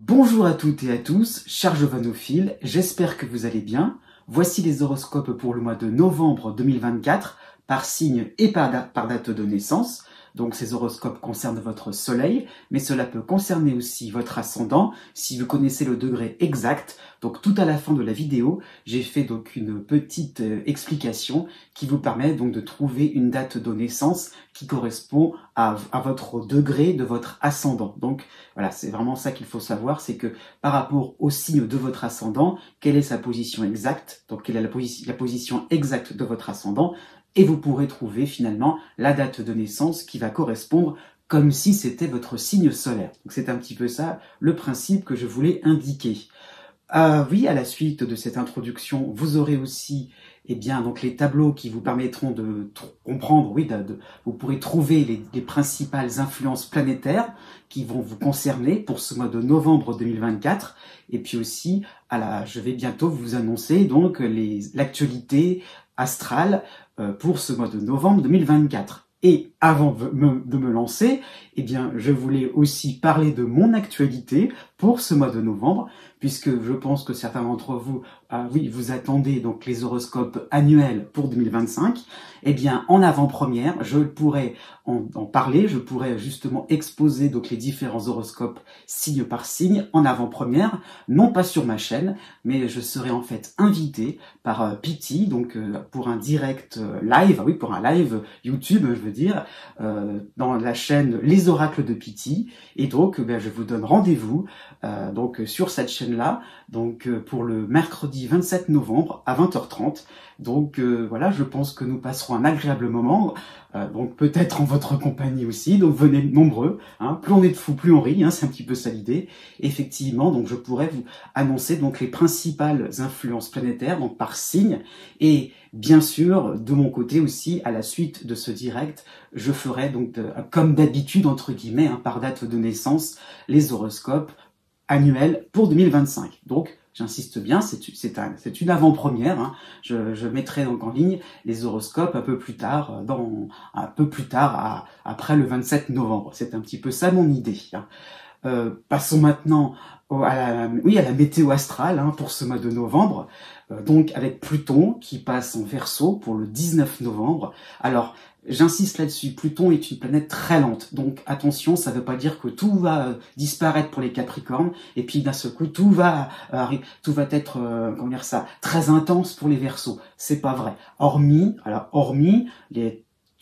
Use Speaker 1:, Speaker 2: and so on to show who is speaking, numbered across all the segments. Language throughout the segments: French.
Speaker 1: Bonjour à toutes et à tous, chers jovanophiles, j'espère que vous allez bien. Voici les horoscopes pour le mois de novembre 2024, par signe et par date de naissance. Donc ces horoscopes concernent votre soleil, mais cela peut concerner aussi votre ascendant, si vous connaissez le degré exact. Donc tout à la fin de la vidéo, j'ai fait donc une petite explication qui vous permet donc de trouver une date de naissance qui correspond à votre degré de votre ascendant. Donc voilà, c'est vraiment ça qu'il faut savoir, c'est que par rapport au signe de votre ascendant, quelle est sa position exacte, donc quelle est la position exacte de votre ascendant, et vous pourrez trouver finalement la date de naissance qui va correspondre comme si c'était votre signe solaire. Donc c'est un petit peu ça le principe que je voulais indiquer. Oui, à la suite de cette introduction, vous aurez aussi donc les tableaux qui vous permettront de comprendre, vous pourrez trouver les principales influences planétaires qui vont vous concerner pour ce mois de novembre 2024. Et puis aussi, je vais bientôt vous annoncer donc l'actualité astrale pour ce mois de novembre 2024. Et avant de me lancer, je voulais aussi parler de mon actualité pour ce mois de novembre, puisque je pense que certains d'entre vous, vous attendez donc les horoscopes annuels pour 2025. En avant-première, je pourrais en parler, je pourrais justement exposer donc les différents horoscopes signe par signe en avant-première, non pas sur ma chaîne, mais je serai en fait invité par Pity, donc pour un direct live, pour un live YouTube, je veux dire, dans la chaîne Les Oracles de Pity. Et donc, je vous donne rendez-vous sur cette chaîne-là, pour le mercredi 27 novembre à 20h30. Donc voilà, je pense que nous passerons un agréable moment, donc peut-être en votre compagnie aussi, donc venez nombreux, plus on est de fous, plus on rit, c'est un petit peu ça l'idée. Effectivement, donc je pourrais vous annoncer donc les principales influences planétaires, donc par signe, et bien sûr, de mon côté aussi, à la suite de ce direct, je ferai donc, comme d'habitude, entre guillemets, par date de naissance, les horoscopes annuels pour 2025. Donc, j'insiste bien, c'est une avant-première. Je mettrai donc en ligne les horoscopes un peu plus tard, après le 27 novembre. C'est un petit peu ça mon idée. Passons maintenant à la météo astrale pour ce mois de novembre. Donc avec Pluton qui passe en Verseau pour le 19 novembre. Alors, j'insiste là-dessus, Pluton est une planète très lente, donc attention, ça ne veut pas dire que tout va disparaître pour les Capricornes, et puis d'un seul coup, tout va être, très intense pour les Verseaux. C'est pas vrai. Hormis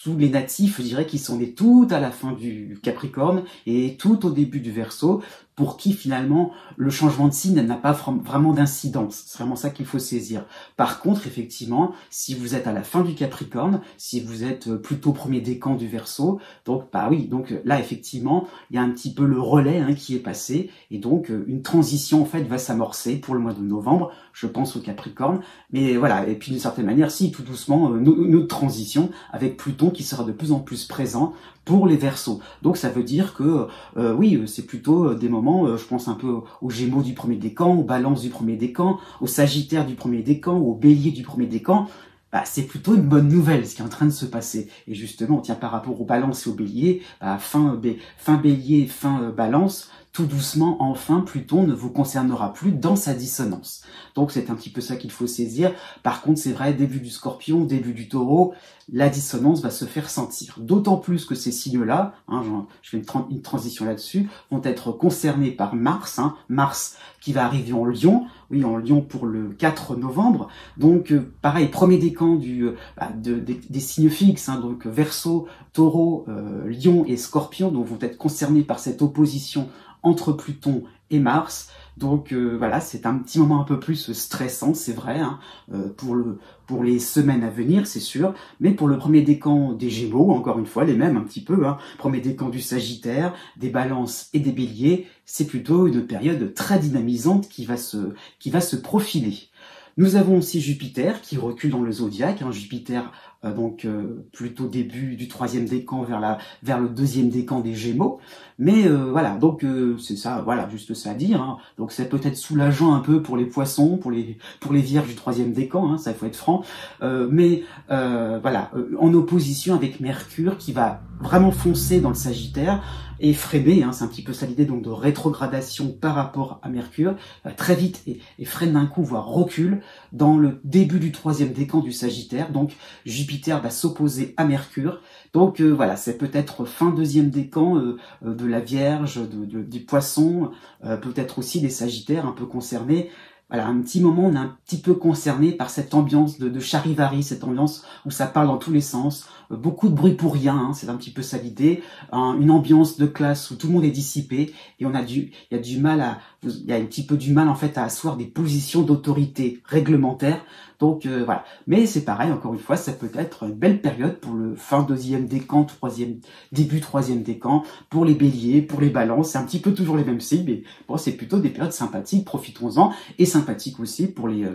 Speaker 1: tous les natifs, je dirais, qui sont nés tout à la fin du Capricorne et tout au début du Verseau, pour qui finalement le changement de signe n'a pas vraiment d'incidence. C'est vraiment ça qu'il faut saisir. Par contre, effectivement, si vous êtes à la fin du Capricorne, si vous êtes plutôt premier décan du Verseau, donc là effectivement, il y a un petit peu le relais qui est passé, et donc une transition en fait va s'amorcer pour le mois de novembre, je pense au Capricorne, mais voilà, et puis d'une certaine manière, si tout doucement, une autre transition avec Pluton qui sera de plus en plus présent pour les Verseaux. Donc ça veut dire que c'est plutôt des moments, je pense un peu aux Gémeaux du premier décan, aux Balances du premier décan, aux Sagittaires du premier décan, aux Béliers du premier décan. C'est plutôt une bonne nouvelle ce qui est en train de se passer. Et justement, par rapport aux Balances et aux Béliers, fin Bélier, fin Balance, tout doucement, enfin, Pluton ne vous concernera plus dans sa dissonance. Donc c'est un petit peu ça qu'il faut saisir. Par contre, c'est vrai, début du Scorpion, début du Taureau, la dissonance va se faire sentir. D'autant plus que ces signes-là, je fais une transition là-dessus, vont être concernés par Mars, Mars qui va arriver en Lion, en Lion pour le 4 novembre. Donc pareil, premier décan des signes fixes, donc Verseau, Taureau, Lion et Scorpion, donc vont être concernés par cette opposition entre Pluton et Mars. Donc voilà, c'est un petit moment un peu plus stressant, c'est vrai, pour les semaines à venir, c'est sûr, mais pour le premier décan des Gémeaux, encore une fois, les mêmes un petit peu, premier décan du Sagittaire, des Balances et des Béliers, c'est plutôt une période très dynamisante qui va se profiler. Nous avons aussi Jupiter qui recule dans le zodiaque, Jupiter plutôt début du troisième décan vers le deuxième décan des Gémeaux. Mais voilà, donc c'est ça, voilà, juste ça à dire. Hein. Donc c'est peut-être soulageant un peu pour les Poissons, pour les Vierges du troisième décan, hein, ça il faut être franc. En opposition avec Mercure qui va vraiment foncer dans le Sagittaire et freiner, hein, c'est un petit peu ça l'idée donc de rétrogradation par rapport à Mercure, très vite et freine d'un coup, voire recule dans le début du troisième décan du Sagittaire. Donc Jupiter va s'opposer à Mercure. Donc voilà, c'est peut-être fin deuxième décan de la Vierge, des Poissons, peut-être aussi des Sagittaires un peu concernés. Voilà, un petit moment, on est un petit peu concerné par cette ambiance de charivari, cette ambiance où ça parle dans tous les sens, beaucoup de bruit pour rien, hein, c'est un petit peu ça l'idée, une ambiance de classe où tout le monde est dissipé et il y a un petit peu du mal en fait à asseoir des positions d'autorité réglementaire. Donc voilà, mais c'est pareil, encore une fois, ça peut être une belle période pour le fin deuxième décan, début troisième décan, pour les béliers, pour les balances, c'est un petit peu toujours les mêmes signes, mais bon, c'est plutôt des périodes sympathiques, profitons-en, et sympathiques aussi pour les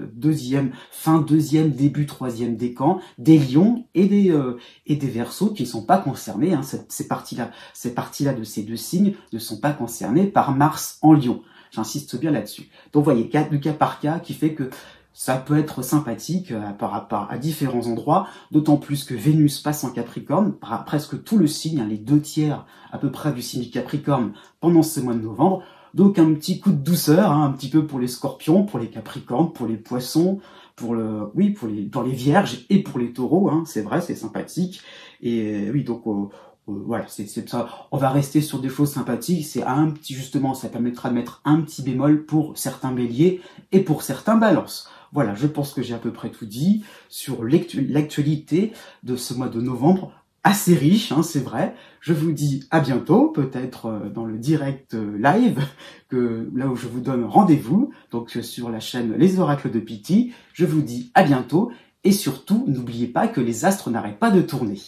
Speaker 1: fin deuxième, début troisième décan, des lions et des verseaux qui ne sont pas concernés, hein, ces parties-là de ces deux signes ne sont pas concernées par Mars en lion. J'insiste bien là-dessus. Donc vous voyez, du cas par cas qui fait que ça peut être sympathique à différents endroits, d'autant plus que Vénus passe en Capricorne, presque tout le signe, hein, les 2/3 à peu près du signe Capricorne pendant ce mois de novembre. Donc un petit coup de douceur, hein, un petit peu pour les Scorpions, pour les Capricornes, pour les Poissons, pour les Vierges et pour les Taureaux, hein, c'est vrai, c'est sympathique. Et oui, donc voilà, c'est ça. On va rester sur des choses sympathiques. Justement, ça permettra de mettre un petit bémol pour certains Béliers et pour certains Balances. Voilà, je pense que j'ai à peu près tout dit sur l'actualité de ce mois de novembre, assez riche, hein, c'est vrai. Je vous dis à bientôt, peut-être dans le direct live, là où je vous donne rendez-vous, donc sur la chaîne Les Oracles de Pitti. Je vous dis à bientôt, et surtout, n'oubliez pas que les astres n'arrêtent pas de tourner.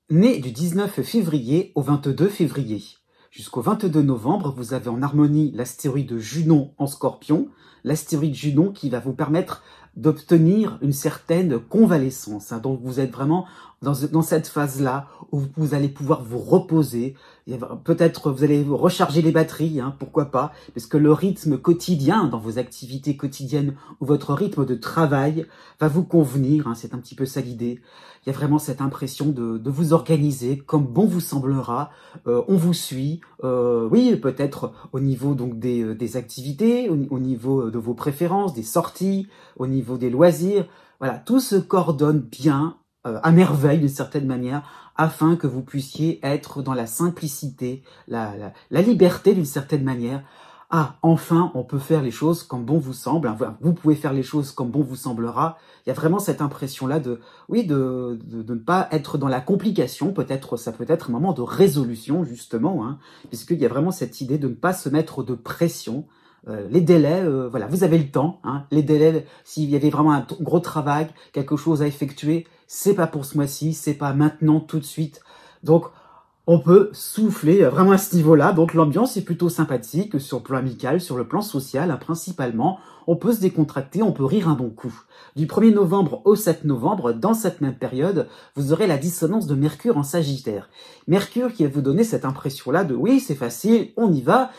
Speaker 1: Né du 19 février au 22 février. Jusqu'au 22 novembre, vous avez en harmonie l'astéroïde Junon en Scorpion, l'astéroïde Junon qui va vous permettre d'obtenir une certaine convalescence. Hein. Donc vous êtes vraiment dans cette phase-là où vous allez pouvoir vous reposer. Peut-être vous allez recharger les batteries, hein, pourquoi pas, parce que le rythme quotidien dans vos activités quotidiennes ou votre rythme de travail va vous convenir. Hein, c'est un petit peu ça l'idée. Il y a vraiment cette impression de vous organiser comme bon vous semblera. On vous suit, oui, peut-être au niveau donc des activités, au niveau de vos préférences, des sorties, au niveau des loisirs. Voilà, tout se coordonne bien, à merveille d'une certaine manière, afin que vous puissiez être dans la simplicité, la liberté d'une certaine manière. Ah, enfin, on peut faire les choses comme bon vous semble. Vous pouvez faire les choses comme bon vous semblera. Il y a vraiment cette impression-là de ne pas être dans la complication. Ça peut être un moment de résolution, justement, hein, puisqu'il y a vraiment cette idée de ne pas se mettre de pression. Les délais, voilà, vous avez le temps. Hein, les délais, s'il y avait vraiment un gros travail, quelque chose à effectuer, c'est pas pour ce mois-ci, c'est pas maintenant, tout de suite. Donc, on peut souffler vraiment à ce niveau-là. Donc l'ambiance est plutôt sympathique sur le plan amical, sur le plan social, hein, principalement. On peut se décontracter, on peut rire un bon coup. Du 1er novembre au 7 novembre, dans cette même période, vous aurez la dissonance de Mercure en Sagittaire. Mercure qui va vous donner cette impression-là de « oui, c'est facile, on y va ».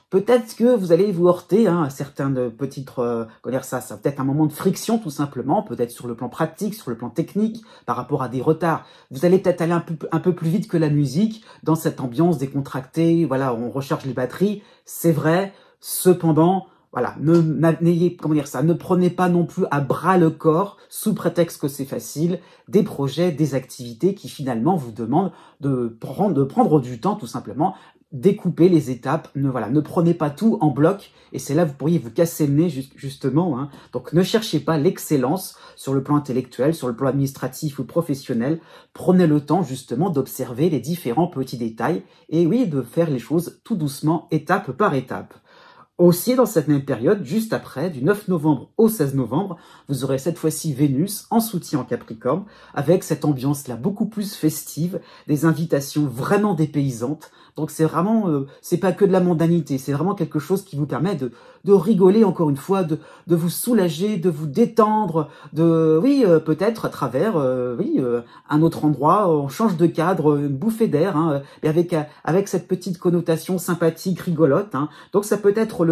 Speaker 1: Peut-être que vous allez vous heurter à certaines petites, ça va peut-être un moment de friction tout simplement, peut-être sur le plan pratique, sur le plan technique, par rapport à des retards. Vous allez peut-être aller un peu plus vite que la musique, dans cette ambiance décontractée, voilà, on recharge les batteries, c'est vrai, cependant, voilà, ne prenez pas non plus à bras le corps, sous prétexte que c'est facile, des projets, des activités qui finalement vous demandent de prendre du temps, tout simplement. Découpez les étapes, ne prenez pas tout en bloc, et c'est là que vous pourriez vous casser le nez, justement, hein. Donc ne cherchez pas l'excellence sur le plan intellectuel, sur le plan administratif ou professionnel. Prenez le temps, justement, d'observer les différents petits détails, et oui, de faire les choses tout doucement, étape par étape. Aussi, dans cette même période, juste après, du 9 novembre au 16 novembre, vous aurez cette fois-ci Vénus en soutien en Capricorne, avec cette ambiance-là beaucoup plus festive, des invitations vraiment dépaysantes. Donc c'est vraiment, c'est pas que de la mondanité, c'est vraiment quelque chose qui vous permet de rigoler encore une fois, de vous soulager, de vous détendre, peut-être à travers, un autre endroit, on change de cadre, une bouffée d'air, hein, et avec cette petite connotation sympathique, rigolote, hein. Donc ça peut être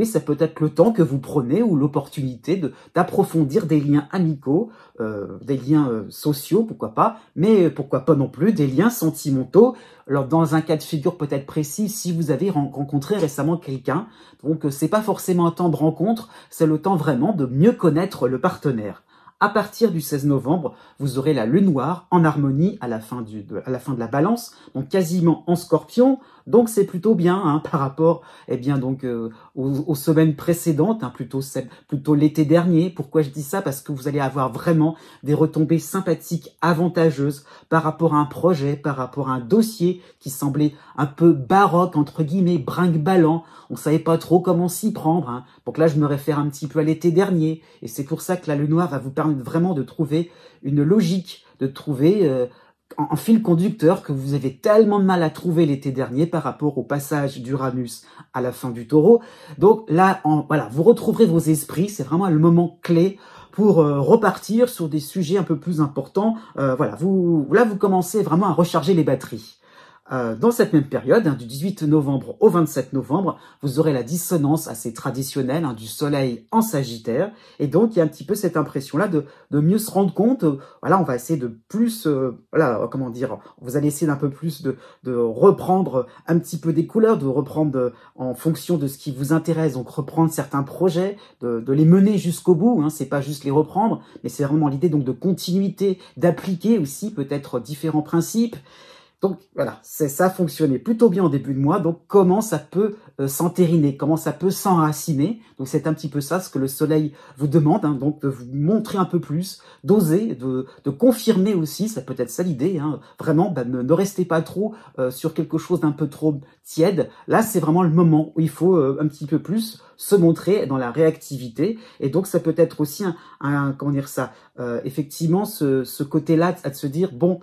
Speaker 1: ça peut être le temps que vous prenez ou l'opportunité d'approfondir des liens amicaux, des liens sociaux, pourquoi pas, mais pourquoi pas non plus des liens sentimentaux. Alors dans un cas de figure peut-être précis, si vous avez rencontré récemment quelqu'un, donc c'est pas forcément un temps de rencontre, c'est le temps vraiment de mieux connaître le partenaire. À partir du 16 novembre, vous aurez la lune noire en harmonie à la fin de la balance, donc quasiment en scorpion, donc c'est plutôt bien, hein, par rapport aux semaines précédentes, hein, plutôt l'été dernier. Pourquoi je dis ça? Parce que vous allez avoir vraiment des retombées sympathiques, avantageuses par rapport à un projet, par rapport à un dossier qui semblait un peu baroque, entre guillemets, brinque-ballant. On savait pas trop comment s'y prendre, hein. Donc là, je me réfère un petit peu à l'été dernier, et c'est pour ça que la lune noire va vous permettre vraiment de trouver une logique, de trouver en fil conducteur que vous avez tellement de mal à trouver l'été dernier par rapport au passage d'Uranus à la fin du Taureau. Donc là, vous retrouverez vos esprits, c'est vraiment le moment clé pour repartir sur des sujets un peu plus importants. Vous commencez vraiment à recharger les batteries. Dans cette même période, hein, du 18 novembre au 27 novembre, vous aurez la dissonance assez traditionnelle, hein, du soleil en Sagittaire, et donc il y a un petit peu cette impression-là de mieux se rendre compte. On va essayer de plus, vous allez essayer d'un peu plus de reprendre un petit peu des couleurs, de reprendre en fonction de ce qui vous intéresse, donc reprendre certains projets, de les mener jusqu'au bout, hein, c'est pas juste les reprendre, mais c'est vraiment l'idée donc de continuité, d'appliquer aussi peut-être différents principes. Donc voilà, ça a fonctionné plutôt bien en début de mois, donc comment ça peut s'entériner, comment ça peut s'enraciner. Donc c'est un petit peu ça ce que le soleil vous demande, hein, donc de vous montrer un peu plus, d'oser, de confirmer aussi, ça peut être ça l'idée, hein, vraiment, ne restez pas trop sur quelque chose d'un peu trop tiède. Là c'est vraiment le moment où il faut un petit peu plus se montrer dans la réactivité, et donc ça peut être aussi effectivement ce côté-là à se dire, bon,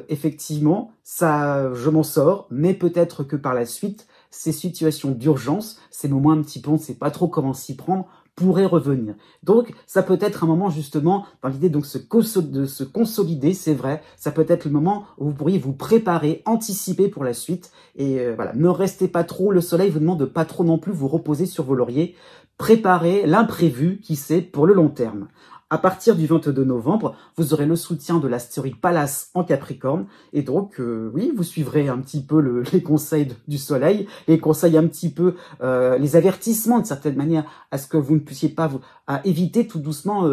Speaker 1: effectivement, ça, je m'en sors, mais peut-être que par la suite, ces situations d'urgence, ces moments un petit peu, on ne sait pas trop comment s'y prendre, pourraient revenir. Donc, ça peut être un moment justement, dans l'idée donc de se consolider, c'est vrai, ça peut être le moment où vous pourriez vous préparer, anticiper pour la suite, et ne restez pas trop, le soleil vous demande de pas trop non plus vous reposer sur vos lauriers, préparez l'imprévu, qui sait, pour le long terme. À partir du 22 novembre, vous aurez le soutien de l'astéroïde Pallas en Capricorne. Et donc, vous suivrez un petit peu les conseils du soleil, les conseils un petit peu, les avertissements de certaine manière, à ce que vous ne puissiez pas à éviter tout doucement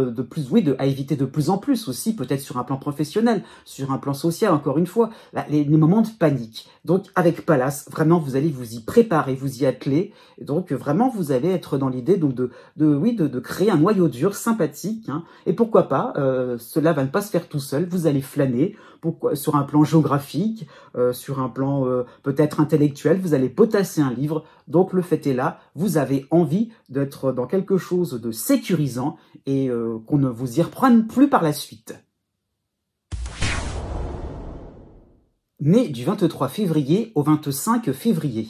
Speaker 1: à éviter de plus en plus aussi, peut-être sur un plan professionnel, sur un plan social, encore une fois, les moments de panique. Donc, avec Pallas, vraiment, vous allez vous y préparer, vous y atteler. Et donc, vraiment, vous allez être dans l'idée donc de créer un noyau dur sympathique, hein. Et pourquoi pas, cela va ne pas se faire tout seul, vous allez flâner, sur un plan géographique, sur un plan peut-être intellectuel, vous allez potasser un livre, donc le fait est là, vous avez envie d'être dans quelque chose de sécurisant et qu'on ne vous y reprenne plus par la suite. Né du 23 février au 25 février.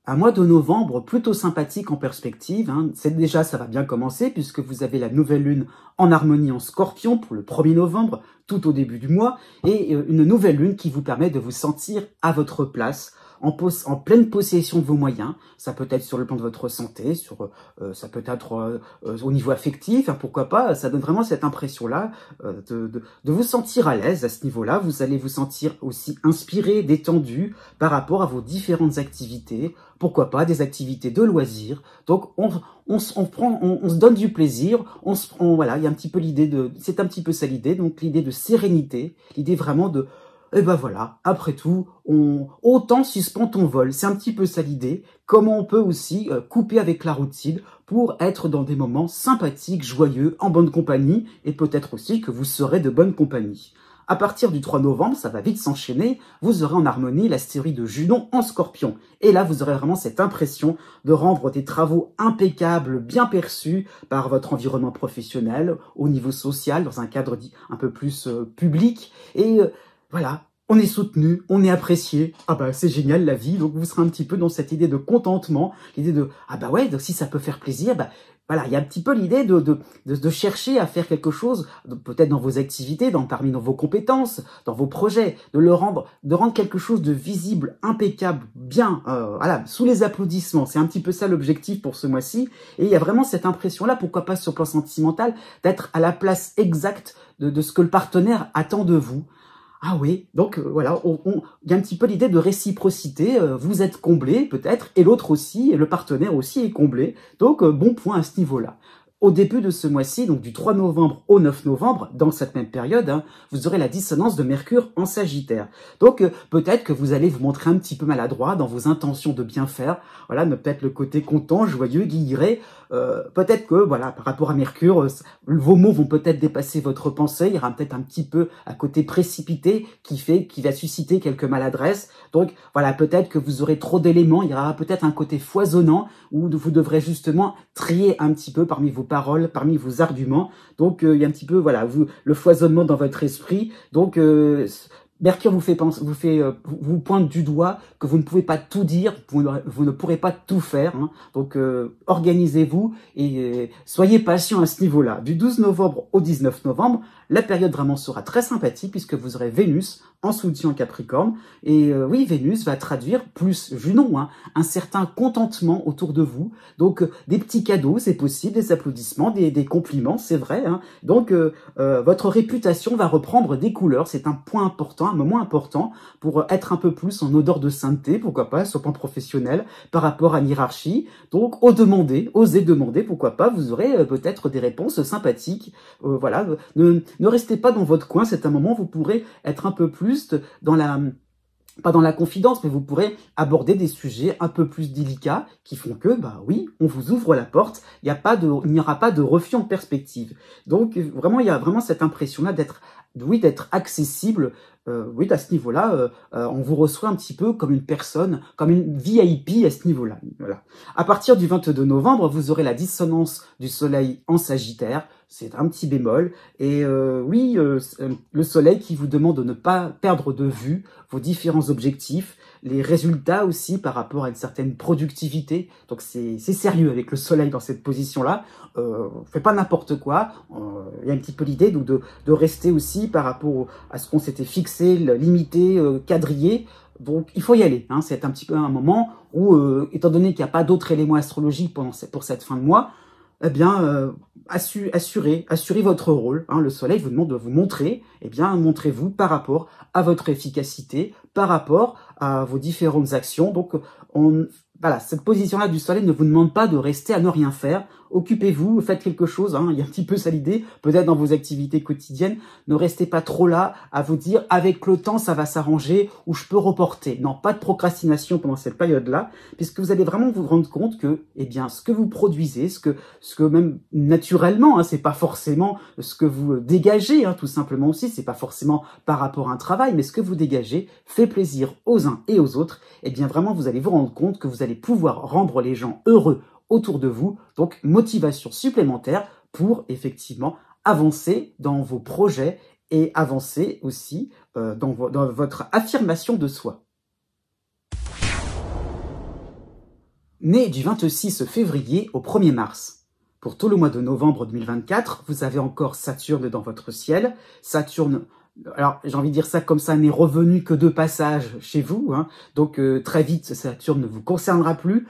Speaker 1: Un mois de novembre plutôt sympathique en perspective, hein. Ça va bien commencer puisque vous avez la nouvelle lune en harmonie en Scorpion pour le 1er novembre, tout au début du mois, et une nouvelle lune qui vous permet de vous sentir à votre place, en pleine possession de vos moyens. Ça peut être sur le plan de votre santé, ça peut être au niveau affectif, hein, pourquoi pas. Ça donne vraiment cette impression-là de vous sentir à l'aise à ce niveau-là. Vous allez vous sentir aussi inspiré, détendu par rapport à vos différentes activités. Pourquoi pas des activités de loisirs. Donc on se donne du plaisir. Voilà, il y a un petit peu c'est un petit peu ça l'idée. Donc l'idée de sérénité, l'idée vraiment de et ben voilà, après tout, autant suspend ton vol. C'est un petit peu ça l'idée. Comment on peut aussi couper avec la routine pour être dans des moments sympathiques, joyeux, en bonne compagnie, et peut-être aussi que vous serez de bonne compagnie. À partir du 3 novembre, ça va vite s'enchaîner, vous aurez en harmonie l'astéroïde de Junon en Scorpion. Et là, vous aurez vraiment cette impression de rendre des travaux impeccables, bien perçus par votre environnement professionnel, au niveau social, dans un cadre dit un peu plus public. Et voilà, on est soutenu, on est apprécié. Ah bah c'est génial la vie. Donc vous serez un petit peu dans cette idée de contentement, l'idée de ah bah ouais, donc si ça peut faire plaisir, bah voilà, il y a un petit peu l'idée de chercher à faire quelque chose, peut-être dans vos activités, parmi vos compétences, dans vos projets, de rendre quelque chose de visible, impeccable, bien, voilà, sous les applaudissements. C'est un petit peu ça l'objectif pour ce mois-ci. Et il y a vraiment cette impression-là, pourquoi pas sur le plan sentimental, d'être à la place exacte de ce que le partenaire attend de vous. Ah oui, donc voilà, il y a un petit peu l'idée de réciprocité, vous êtes comblé peut-être, et l'autre aussi, et le partenaire aussi est comblé, donc bon point à ce niveau-là. Au début de ce mois-ci, donc du 3 novembre au 9 novembre, dans cette même période, hein, vous aurez la dissonance de Mercure en Sagittaire. Donc peut-être que vous allez vous montrer un petit peu maladroit dans vos intentions de bien faire, voilà, peut-être le côté content, joyeux, guilleret. Peut-être que, voilà, par rapport à Mercure, vos mots vont peut-être dépasser votre pensée, il y aura peut-être un petit peu un côté précipité qui va susciter quelques maladresses. Donc, voilà, peut-être que vous aurez trop d'éléments, il y aura peut-être un côté foisonnant où vous devrez justement trier un petit peu parmi vos paroles, parmi vos arguments. Donc, il y a un petit peu, voilà, le foisonnement dans votre esprit. Donc, Mercure vous pointe du doigt que vous ne pouvez pas tout dire, vous ne pourrez pas tout faire. Hein. Donc, organisez-vous et soyez patient à ce niveau-là. Du 12 novembre au 19 novembre, la période vraiment sera très sympathique puisque vous aurez Vénus en soutien en Capricorne. Et oui, Vénus va traduire plus Junon, hein, un certain contentement autour de vous. Donc, des petits cadeaux, c'est possible, des applaudissements, des compliments, c'est vrai. Hein. Donc, votre réputation va reprendre des couleurs. C'est un point important, un moment important pour être un peu plus en odeur de sainteté, pourquoi pas, sur le plan professionnel, par rapport à une hiérarchie. Donc, osez demander, pourquoi pas, vous aurez peut-être des réponses sympathiques. Voilà, ne restez pas dans votre coin, c'est un moment où vous pourrez être un peu plus pas dans la confidence, mais vous pourrez aborder des sujets un peu plus délicats qui font que, bah oui, on vous ouvre la porte, il n'y aura pas de refus en perspective. Donc, vraiment, il y a vraiment cette impression-là d'être accessible. Oui, à ce niveau-là, on vous reçoit un petit peu comme une personne, comme une VIP à ce niveau-là. Voilà. À partir du 22 novembre, vous aurez la dissonance du Soleil en Sagittaire. C'est un petit bémol. Et oui, le Soleil qui vous demande de ne pas perdre de vue vos différents objectifs, les résultats aussi par rapport à une certaine productivité. Donc c'est sérieux avec le Soleil dans cette position-là. Faites pas n'importe quoi. Il y a un petit peu l'idée de rester aussi par rapport à ce qu'on s'était fixé, limité, quadrillé. Donc il faut y aller. Hein. C'est un petit peu un moment où, étant donné qu'il n'y a pas d'autres éléments astrologiques pour cette fin de mois, eh bien, assurez votre rôle. Hein. Le Soleil vous demande de vous montrer. Eh bien, montrez-vous par rapport à votre efficacité, par rapport à vos différentes actions. Donc, voilà, cette position-là du Soleil ne vous demande pas de rester à ne rien faire. Occupez-vous, faites quelque chose. Hein. Il y a un petit peu ça l'idée, peut-être dans vos activités quotidiennes. Ne restez pas trop là à vous dire avec le temps ça va s'arranger ou je peux reporter. Non, pas de procrastination pendant cette période-là, puisque vous allez vraiment vous rendre compte que, eh bien, ce que vous produisez, ce que même naturellement, hein, c'est pas forcément ce que vous dégagez, hein, tout simplement aussi, c'est pas forcément par rapport à un travail, mais ce que vous dégagez fait plaisir aux uns et aux autres. Eh bien, vraiment, vous allez vous rendre compte que vous allez pouvoir rendre les gens heureux autour de vous, donc motivation supplémentaire pour effectivement avancer dans vos projets et avancer aussi dans votre affirmation de soi. Né du 26 février au 1er mars. Pour tout le mois de novembre 2024, vous avez encore Saturne dans votre ciel. Saturne alors j'ai envie de dire ça comme ça, n'est revenu que de passage chez vous, hein. Donc très vite, Saturne ne vous concernera plus.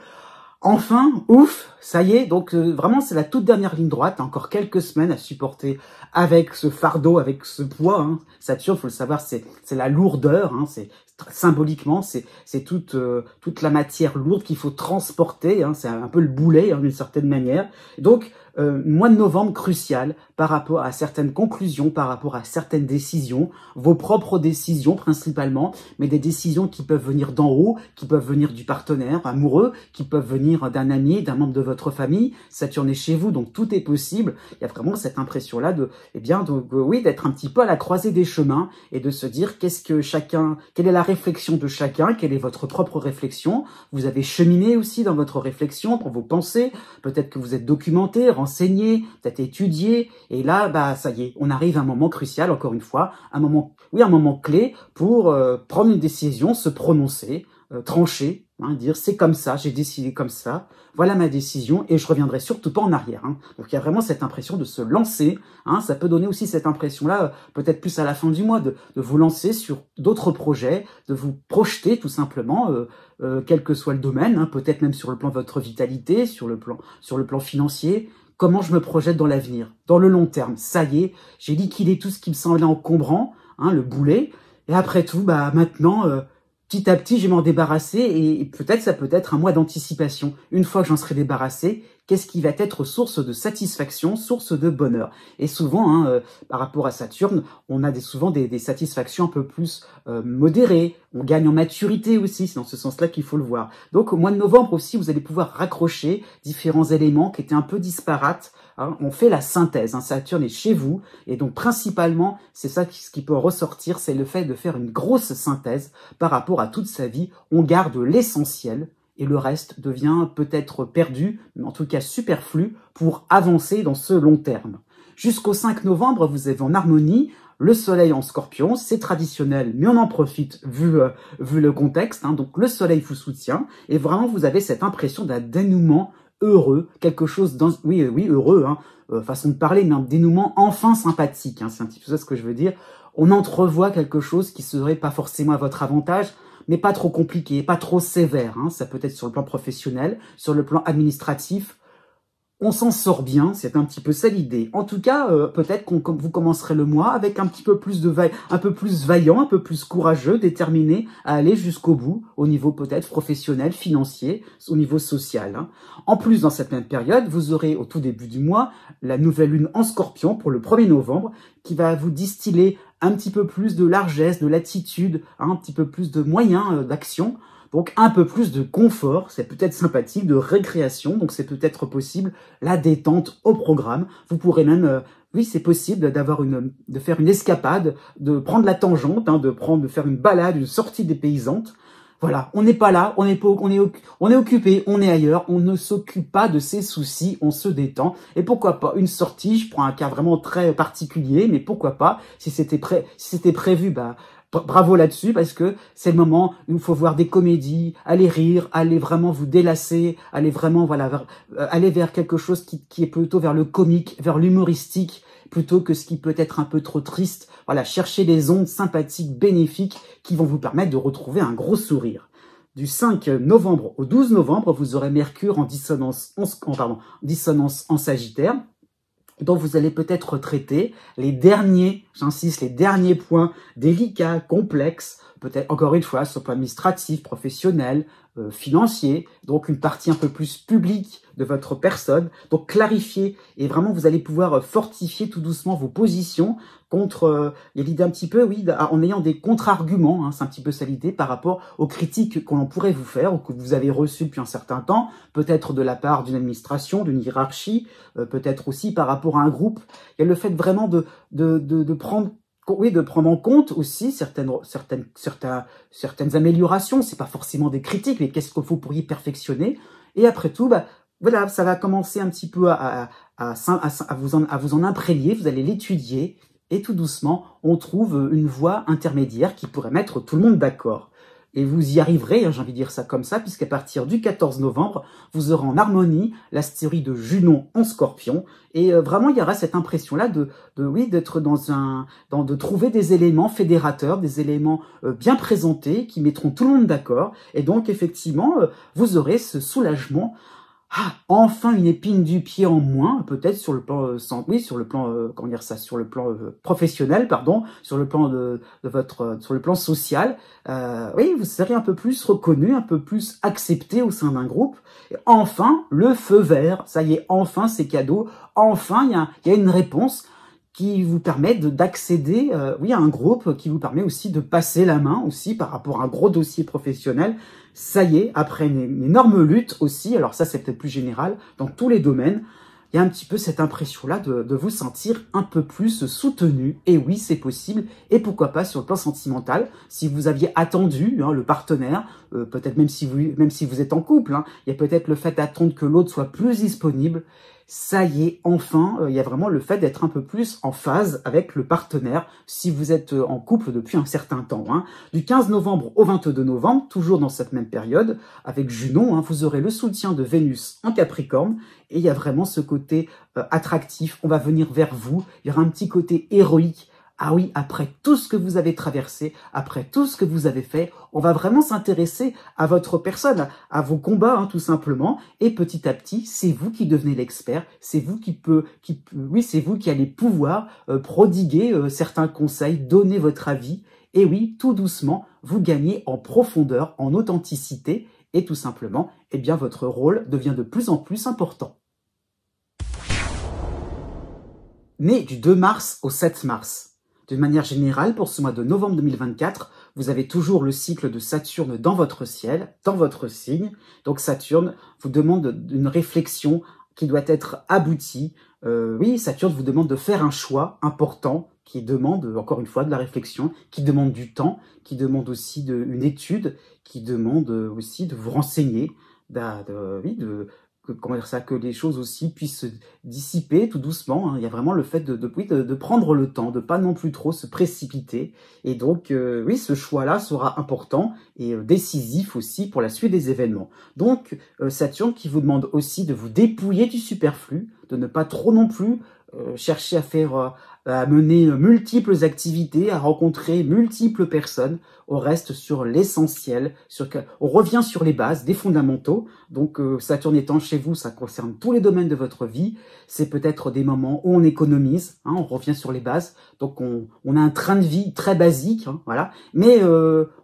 Speaker 1: Enfin, ouf, ça y est, donc vraiment c'est la toute dernière ligne droite, encore quelques semaines à supporter avec ce fardeau, avec ce poids, hein. Saturne, faut le savoir, c'est la lourdeur, hein, c'est symboliquement, c'est toute la matière lourde qu'il faut transporter, hein, c'est un peu le boulet, hein, d'une certaine manière. Donc, mois de novembre crucial par rapport à certaines conclusions, par rapport à certaines décisions, vos propres décisions principalement, mais des décisions qui peuvent venir d'en haut, qui peuvent venir du partenaire amoureux, qui peuvent venir d'un ami, d'un membre de votre famille. Saturne est chez vous, donc tout est possible. Il y a vraiment cette impression-là de, oui, d'être un petit peu à la croisée des chemins et de se dire quelle est la réflexion de chacun, quelle est votre propre réflexion. Vous avez cheminé aussi dans votre réflexion, dans vos pensées. Peut-être que vous êtes documenté, renseigné, peut-être étudié. Et là, ça y est, on arrive à un moment crucial, encore une fois, un moment clé pour prendre une décision, se prononcer, trancher, hein, dire c'est comme ça, j'ai décidé comme ça, voilà ma décision et je reviendrai surtout pas en arrière. Hein. Donc il y a vraiment cette impression de se lancer. Hein, ça peut donner aussi cette impression-là, peut-être plus à la fin du mois, de vous lancer sur d'autres projets, de vous projeter tout simplement, quel que soit le domaine, hein, peut-être même sur le plan de votre vitalité, sur le plan financier. Comment je me projette dans l'avenir, dans le long terme. Ça y est, j'ai liquidé tout ce qui me semblait encombrant, hein, le boulet. Et après tout, maintenant, petit à petit, je vais m'en débarrasser et peut-être ça peut être un mois d'anticipation. Une fois que j'en serai débarrassé, qu'est-ce qui va être source de satisfaction, source de bonheur? Et souvent, hein, par rapport à Saturne, on a souvent des satisfactions un peu plus modérées. On gagne en maturité aussi, c'est dans ce sens-là qu'il faut le voir. Donc au mois de novembre aussi, vous allez pouvoir raccrocher différents éléments qui étaient un peu disparates. Hein. On fait la synthèse, hein. Saturne est chez vous, et donc principalement, c'est ça ce qui peut ressortir, c'est le fait de faire une grosse synthèse par rapport à toute sa vie. On garde l'essentiel, et le reste devient peut-être perdu, mais en tout cas superflu, pour avancer dans ce long terme. Jusqu'au 5 novembre, vous avez en harmonie le soleil en scorpion, c'est traditionnel, mais on en profite vu le contexte, hein. Donc le soleil vous soutient, et vraiment vous avez cette impression d'un dénouement heureux, quelque chose, oui, heureux, hein, façon de parler, mais un dénouement enfin sympathique, hein, c'est un petit peu ça ce que je veux dire. On entrevoit quelque chose qui serait pas forcément à votre avantage, mais pas trop compliqué, pas trop sévère, hein. Ça peut être sur le plan professionnel, sur le plan administratif. On s'en sort bien, c'est un petit peu ça l'idée. En tout cas, peut-être vous commencerez le mois avec un petit peu plus un peu plus vaillant, un peu plus courageux, déterminé à aller jusqu'au bout, au niveau peut-être professionnel, financier, au niveau social. Hein. En plus, dans cette même période, vous aurez au tout début du mois la nouvelle lune en Scorpion pour le 1er novembre, qui va vous distiller un petit peu plus de largesse, de latitude, hein, un petit peu plus de moyens d'action. Donc un peu plus de confort, c'est peut-être sympathique, de récréation, donc c'est peut-être possible, la détente au programme. Vous pourrez même, oui c'est possible de faire une escapade, de prendre la tangente, hein, de faire une balade, une sortie dépaysante. Voilà, on n'est pas là, on est occupé, on est ailleurs, on ne s'occupe pas de ses soucis, on se détend. Et pourquoi pas une sortie, je prends un cas vraiment très particulier, mais pourquoi pas, si c'était prévu, bravo là-dessus, parce que c'est le moment où il faut voir des comédies, aller rire, aller vraiment vous délasser, aller vraiment, aller vers quelque chose qui est plutôt vers le comique, vers l'humoristique, plutôt que ce qui peut être un peu trop triste. Voilà, chercher des ondes sympathiques, bénéfiques, qui vont vous permettre de retrouver un gros sourire. Du 5 novembre au 12 novembre, vous aurez Mercure en dissonance en Sagittaire, dont vous allez peut-être traiter les derniers, j'insiste, les derniers points délicats, complexes, peut-être encore une fois sur le plan administratif, professionnel, financier, donc une partie un peu plus publique de votre personne, donc clarifier, et vraiment vous allez pouvoir fortifier tout doucement vos positions contre, il y a l'idée un petit peu, oui, en ayant des contre-arguments, hein, c'est un petit peu ça l'idée, par rapport aux critiques que l'on pourrait vous faire, ou que vous avez reçues depuis un certain temps, peut-être de la part d'une administration, d'une hiérarchie, peut-être aussi par rapport à un groupe. Il y a le fait vraiment de prendre en compte aussi certaines améliorations. C'est pas forcément des critiques, mais qu'est-ce que vous pourriez perfectionner. Et après tout, voilà, ça va commencer un petit peu à vous en imprégner. Vous allez l'étudier et tout doucement, on trouve une voie intermédiaire qui pourrait mettre tout le monde d'accord. et vous y arriverez, hein, j'ai envie de dire ça comme ça, puisqu'à partir du 14 novembre, vous aurez en harmonie l'astéroïde de Junon en Scorpion, et vraiment il y aura cette impression-là oui, d'être de trouver des éléments fédérateurs, des éléments bien présentés, qui mettront tout le monde d'accord, et donc effectivement, vous aurez ce soulagement. Ah, enfin une épine du pied en moins, peut-être sur le plan sur le plan comment dire ça, sur le plan professionnel, pardon, sur le plan de votre sur le plan social. Oui, vous serez un peu plus reconnu, un peu plus accepté au sein d'un groupe. Et enfin, le feu vert, ça y est, enfin c'est cadeau, enfin il y a une réponse qui vous permet d'accéder oui, à un groupe, qui vous permet aussi de passer la main aussi par rapport à un gros dossier professionnel. Ça y est, après une énorme lutte aussi, alors ça c'est peut-être plus général, dans tous les domaines, il y a un petit peu cette impression-là de vous sentir un peu plus soutenu. Et oui, c'est possible. Et pourquoi pas sur le plan sentimental, si vous aviez attendu le partenaire, peut-être même si vous êtes en couple, hein, il y a peut-être le fait d'attendre que l'autre soit plus disponible. Ça y est, enfin, il y a vraiment le fait d'être un peu plus en phase avec le partenaire, si vous êtes en couple depuis un certain temps. Hein. Du 15 novembre au 22 novembre, toujours dans cette même période, avec Junon, hein, vous aurez le soutien de Vénus en Capricorne, et il y a vraiment ce côté attractif, on va venir vers vous, il y aura un petit côté héroïque. Ah oui, après tout ce que vous avez traversé, après tout ce que vous avez fait, on va vraiment s'intéresser à votre personne, à vos combats, hein, tout simplement. Et petit à petit, c'est vous qui devenez l'expert, c'est vous c'est vous qui allez pouvoir prodiguer certains conseils, donner votre avis. Et oui, tout doucement, vous gagnez en profondeur, en authenticité, et tout simplement, eh bien, votre rôle devient de plus en plus important. Mais du 2 mars au 7 mars. D'une manière générale, pour ce mois de novembre 2024, vous avez toujours le cycle de Saturne dans votre ciel, dans votre signe. Donc Saturne vous demande une réflexion qui doit être aboutie. Oui, Saturne vous demande de faire un choix important qui demande, encore une fois, de la réflexion, qui demande du temps, qui demande aussi une étude, qui demande aussi de vous renseigner, comment dire ça, que les choses aussi puissent se dissiper tout doucement. Hein. Il y a vraiment le fait de prendre le temps, de pas non plus trop se précipiter. Et donc, oui, ce choix-là sera important et décisif aussi pour la suite des événements. Donc, Saturne qui vous demande aussi de vous dépouiller du superflu, de ne pas trop non plus chercher à mener multiples activités, à rencontrer multiples personnes. On reste sur l'essentiel, on revient sur les bases, des fondamentaux. Donc Saturne étant chez vous, ça concerne tous les domaines de votre vie. C'est peut-être des moments où on économise, hein, on revient sur les bases. Donc on a un train de vie très basique, hein, voilà. Mais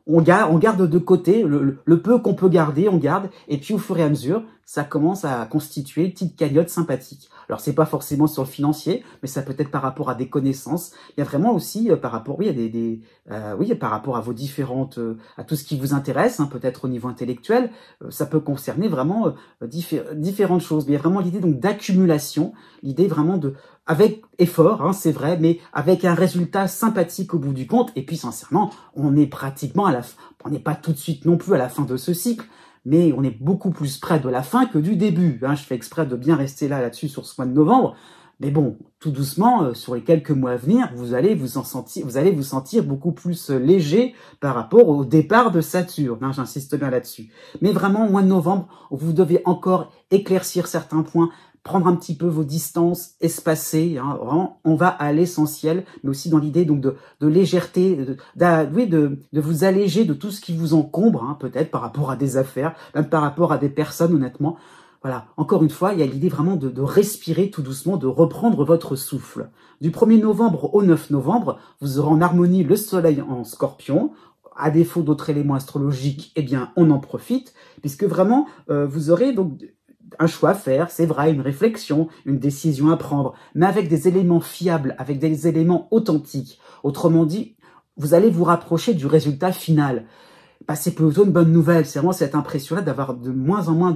Speaker 1: on garde de côté le peu qu'on peut garder, on garde. Et puis au fur et à mesure, ça commence à constituer une petite cagnotte sympathique. Alors c'est pas forcément sur le financier, mais ça peut être par rapport à des connaissances. Il y a vraiment aussi par rapport, oui, par rapport à vos différentes, à tout ce qui vous intéresse, hein, peut-être au niveau intellectuel, ça peut concerner vraiment différentes choses. Mais il y a vraiment l'idée donc d'accumulation, l'idée vraiment avec effort, hein, c'est vrai, mais avec un résultat sympathique au bout du compte. Et puis sincèrement, on est pratiquement on n'est pas tout de suite non plus à la fin de ce cycle. Mais on est beaucoup plus près de la fin que du début. Hein. Je fais exprès de bien rester là-dessus sur ce mois de novembre. Mais bon, tout doucement, sur les quelques mois à venir, vous allez vous sentir beaucoup plus léger par rapport au départ de Saturne. Hein, j'insiste bien là-dessus. Mais vraiment, au mois de novembre, vous devez encore éclaircir certains points, prendre un petit peu vos distances, espacer, hein, vraiment, on va à l'essentiel, mais aussi dans l'idée donc de légèreté, de vous alléger de tout ce qui vous encombre, hein, peut-être par rapport à des affaires, même par rapport à des personnes, honnêtement. Voilà, encore une fois, il y a l'idée vraiment de respirer tout doucement, de reprendre votre souffle. Du 1er novembre au 9 novembre, vous aurez en harmonie le soleil en Scorpion. À défaut d'autres éléments astrologiques, eh bien, on en profite, puisque vraiment, vous aurez donc un choix à faire, c'est vrai, une réflexion, une décision à prendre, mais avec des éléments fiables, avec des éléments authentiques. Autrement dit, vous allez vous rapprocher du résultat final. Bah, c'est plutôt une bonne nouvelle. C'est vraiment cette impression-là d'avoir de moins en moins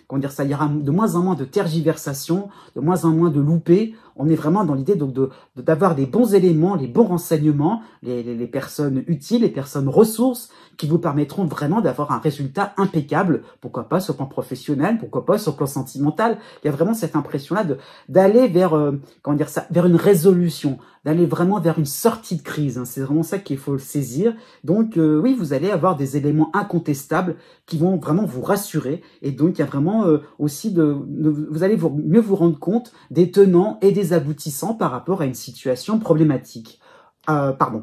Speaker 1: comment dire ça, il y aura de moins en moins de tergiversation, de moins en moins de loupés. On est vraiment dans l'idée donc d'avoir des bons éléments, les bons renseignements, les personnes utiles, les personnes ressources qui vous permettront vraiment d'avoir un résultat impeccable, pourquoi pas sur le plan professionnel, pourquoi pas sur le plan sentimental. Il y a vraiment cette impression-là d'aller vers, comment dire ça, vers une résolution, d'aller vraiment vers une sortie de crise, hein. C'est vraiment ça qu'il faut saisir. Donc oui, vous allez avoir des éléments incontestables qui vont vraiment vous rassurer, et donc il y a vraiment aussi vous allez mieux vous rendre compte des tenants et des aboutissants par rapport à une situation problématique.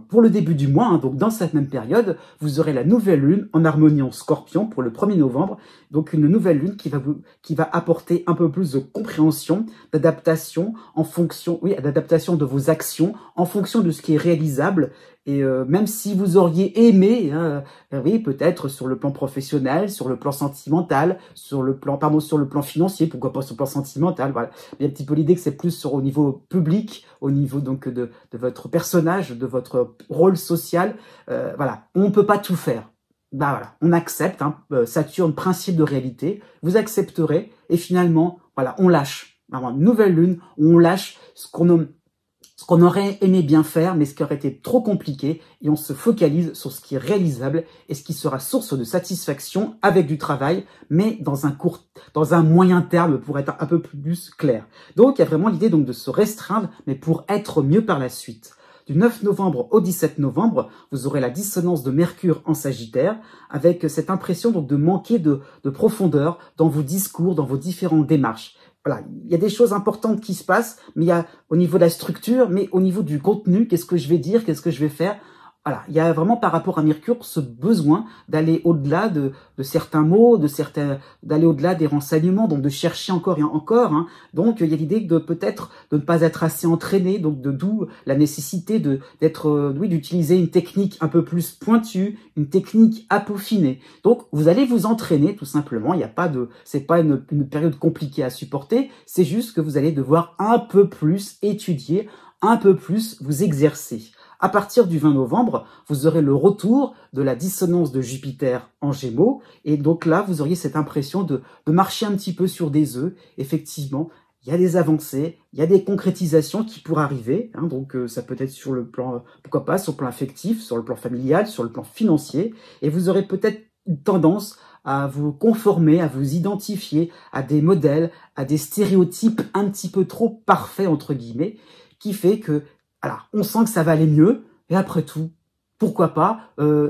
Speaker 1: Pour le début du mois, hein, donc dans cette même période, vous aurez la nouvelle lune en harmonie en Scorpion pour le 1er novembre, donc une nouvelle lune qui va apporter un peu plus de compréhension, d'adaptation en fonction, oui, d'adaptation de vos actions en fonction de ce qui est réalisable. Et même si vous auriez aimé, hein, oui, peut-être sur le plan professionnel, sur le plan sentimental, sur le plan financier, pourquoi pas sur le plan sentimental, voilà. Il y a un petit peu l'idée que c'est plus au niveau public, au niveau donc de votre personnage, de votre rôle social. Voilà, on peut pas tout faire. Bah voilà, on accepte, hein, Saturne, principe de réalité, vous accepterez, et finalement, voilà, on lâche. Alors, nouvelle lune, on lâche ce qu'on aurait aimé bien faire, mais ce qui aurait été trop compliqué, et on se focalise sur ce qui est réalisable et ce qui sera source de satisfaction avec du travail, mais dans un moyen terme pour être un peu plus clair. Donc, il y a vraiment l'idée donc de se restreindre, mais pour être mieux par la suite. Du 9 novembre au 17 novembre, vous aurez la dissonance de Mercure en Sagittaire, avec cette impression donc de manquer de profondeur dans vos discours, dans vos différentes démarches. Voilà, il y a des choses importantes qui se passent, mais il y a au niveau de la structure, mais au niveau du contenu, qu'est-ce que je vais dire, qu'est-ce que je vais faire. Voilà, il y a vraiment par rapport à Mercure ce besoin d'aller au-delà de certains mots, d'aller au-delà des renseignements, donc de chercher encore et encore, hein. Donc il y a l'idée de peut-être de ne pas être assez entraîné, donc d'où la nécessité d'utiliser une technique un peu plus pointue, une technique à peaufiner. Donc vous allez vous entraîner tout simplement. C'est pas une période compliquée à supporter, c'est juste que vous allez devoir un peu plus étudier, un peu plus vous exercer. À partir du 20 novembre, vous aurez le retour de la dissonance de Jupiter en Gémeaux. Et donc là, vous auriez cette impression de marcher un petit peu sur des œufs. Effectivement, il y a des avancées, il y a des concrétisations qui pourraient arriver. Hein, donc ça peut être sur le plan, pourquoi pas, sur le plan affectif, sur le plan familial, sur le plan financier. Et vous aurez peut-être une tendance à vous conformer, à vous identifier à des modèles, à des stéréotypes un petit peu trop parfaits, entre guillemets, qui fait que alors, on sent que ça va aller mieux, et après tout, pourquoi pas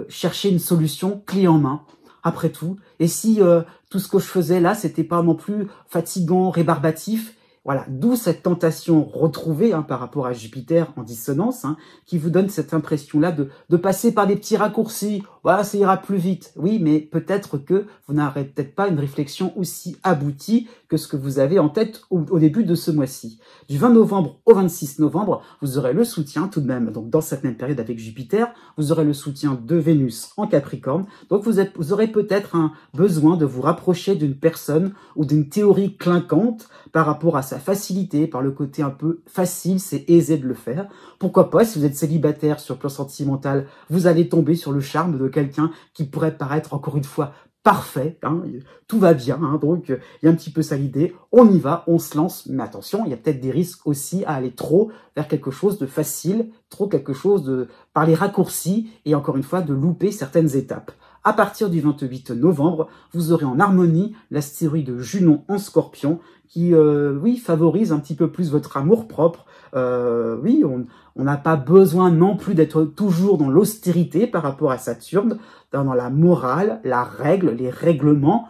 Speaker 1: chercher une solution clé en main, après tout. Et si tout ce que je faisais là, c'était pas non plus fatigant, rébarbatif, voilà, d'où cette tentation retrouvée, hein, par rapport à Jupiter en dissonance, hein, qui vous donne cette impression-là de passer par des petits raccourcis. Voilà, ça ira plus vite. Oui, mais peut-être que vous n'aurez peut-être pas une réflexion aussi aboutie que ce que vous avez en tête au début de ce mois-ci. Du 20 novembre au 26 novembre, vous aurez le soutien tout de même, donc dans cette même période avec Jupiter, vous aurez le soutien de Vénus en Capricorne. Donc vous aurez peut-être un besoin de vous rapprocher d'une personne ou d'une théorie clinquante par rapport à sa facilité, par le côté un peu facile, c'est aisé de le faire. Pourquoi pas, si vous êtes célibataire sur le plan sentimental, vous allez tomber sur le charme de quelqu'un qui pourrait paraître encore une fois parfait, hein, tout va bien, hein, donc il y a un petit peu ça l'idée, on y va, on se lance, mais attention, il y a peut-être des risques aussi à aller trop vers quelque chose de facile, trop quelque chose par les raccourcis, et encore une fois, de louper certaines étapes. À partir du 28 novembre, vous aurez en harmonie l'astéroïde Junon en Scorpion, qui, oui, favorise un petit peu plus votre amour-propre. Oui, on n'a pas besoin non plus d'être toujours dans l'austérité par rapport à Saturne, dans la morale, la règle, les règlements.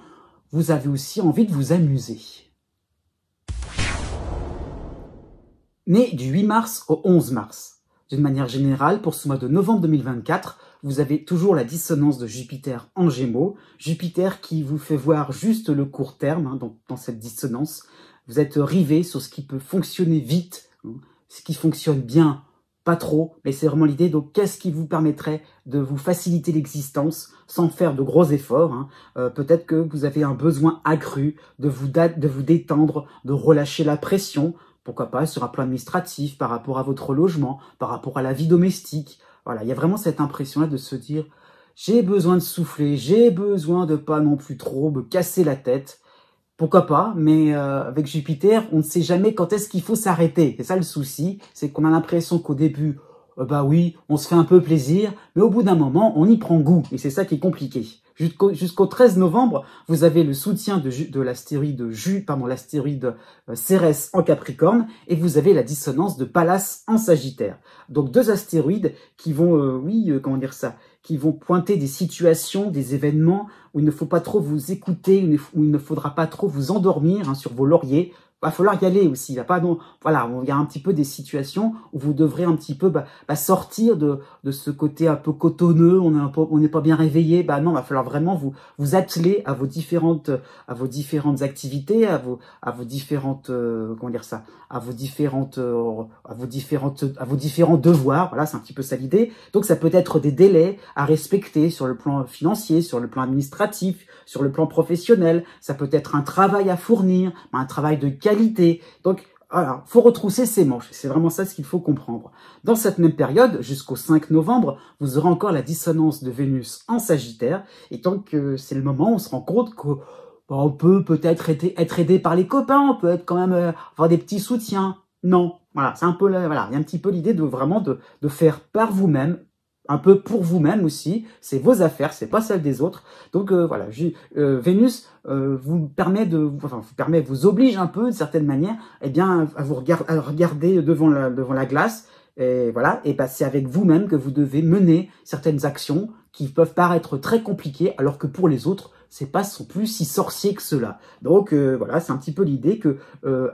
Speaker 1: Vous avez aussi envie de vous amuser. Mais du 8 mars au 11 mars, d'une manière générale, pour ce mois de novembre 2024, vous avez toujours la dissonance de Jupiter en Gémeaux. Jupiter qui vous fait voir juste le court terme, hein, dans cette dissonance. Vous êtes rivé sur ce qui peut fonctionner vite, hein, ce qui fonctionne bien, pas trop, mais c'est vraiment l'idée. Donc, qu'est-ce qui vous permettrait de vous faciliter l'existence sans faire de gros efforts, hein. Peut-être que vous avez un besoin accru de vous détendre, de relâcher la pression, pourquoi pas sur un plan administratif, par rapport à votre logement, par rapport à la vie domestique. Voilà, il y a vraiment cette impression-là de se dire « j'ai besoin de souffler, j'ai besoin de pas non plus trop me casser la tête ». Pourquoi pas, mais avec Jupiter, on ne sait jamais quand est-ce qu'il faut s'arrêter. C'est ça le souci, c'est qu'on a l'impression qu'au début, bah oui, on se fait un peu plaisir, mais au bout d'un moment, on y prend goût, et c'est ça qui est compliqué. Jusqu'au 13 novembre, vous avez le soutien de l'astéroïde l'astéroïde Cérès en Capricorne, et vous avez la dissonance de Pallas en Sagittaire. Donc deux astéroïdes qui vont, qui vont pointer des situations, des événements où il ne faut pas trop vous écouter, où il ne faudra pas trop vous endormir sur vos lauriers. Va falloir y aller aussi. Il y a un petit peu des situations où vous devrez un petit peu sortir de ce côté un peu cotonneux. On n'est pas bien réveillé. Non, va falloir vraiment vous atteler à vos différentes activités, à vos différentes à vos différents devoirs. Voilà, c'est un petit peu ça l'idée. Donc ça peut être des délais à respecter sur le plan financier, sur le plan administratif, sur le plan professionnel. Ça peut être un travail à fournir, un travail de qualité. Donc, voilà, faut retrousser ses manches. C'est vraiment ça ce qu'il faut comprendre. Dans cette même période, jusqu'au 5 novembre, vous aurez encore la dissonance de Vénus en Sagittaire. Et donc, c'est le moment où on se rend compte qu'on peut peut-être être aidé par les copains, on peut être quand même avoir des petits soutiens. Non, voilà, c'est un peu voilà, il y a un petit peu l'idée de vraiment de faire par vous-même, un peu pour vous-même aussi, c'est vos affaires, c'est pas celles des autres. Donc voilà, Vénus vous oblige un peu d'une certaine manière, à vous regarder devant la glace. Et voilà, et c'est avec vous-même que vous devez mener certaines actions qui peuvent paraître très compliquées, alors que pour les autres, sont plus si sorciers que cela. Donc voilà, c'est un petit peu l'idée que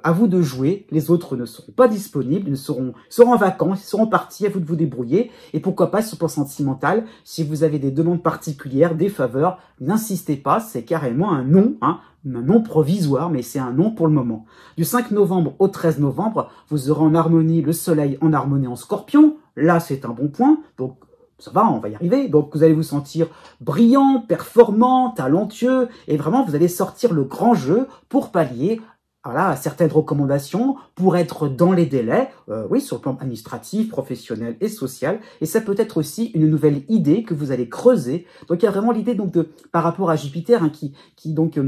Speaker 1: à vous de jouer, les autres ne seront pas disponibles, ils seront en vacances, ils seront partis, à vous de vous débrouiller. Et pourquoi pas sur le plan sentimental, si vous avez des demandes particulières, des faveurs, n'insistez pas, c'est carrément un non, un non provisoire, mais c'est un non pour le moment. Du 5 novembre au 13 novembre, vous aurez en harmonie le soleil en harmonie en Scorpion. Là, c'est un bon point. Donc, ça va, on va y arriver. Donc, vous allez vous sentir brillant, performant, talentueux. Et vraiment, vous allez sortir le grand jeu pour pallier à certaines recommandations, pour être dans les délais, oui, sur le plan administratif, professionnel et social. Et ça peut être aussi une nouvelle idée que vous allez creuser. Donc, il y a vraiment l'idée donc par rapport à Jupiter, qui donc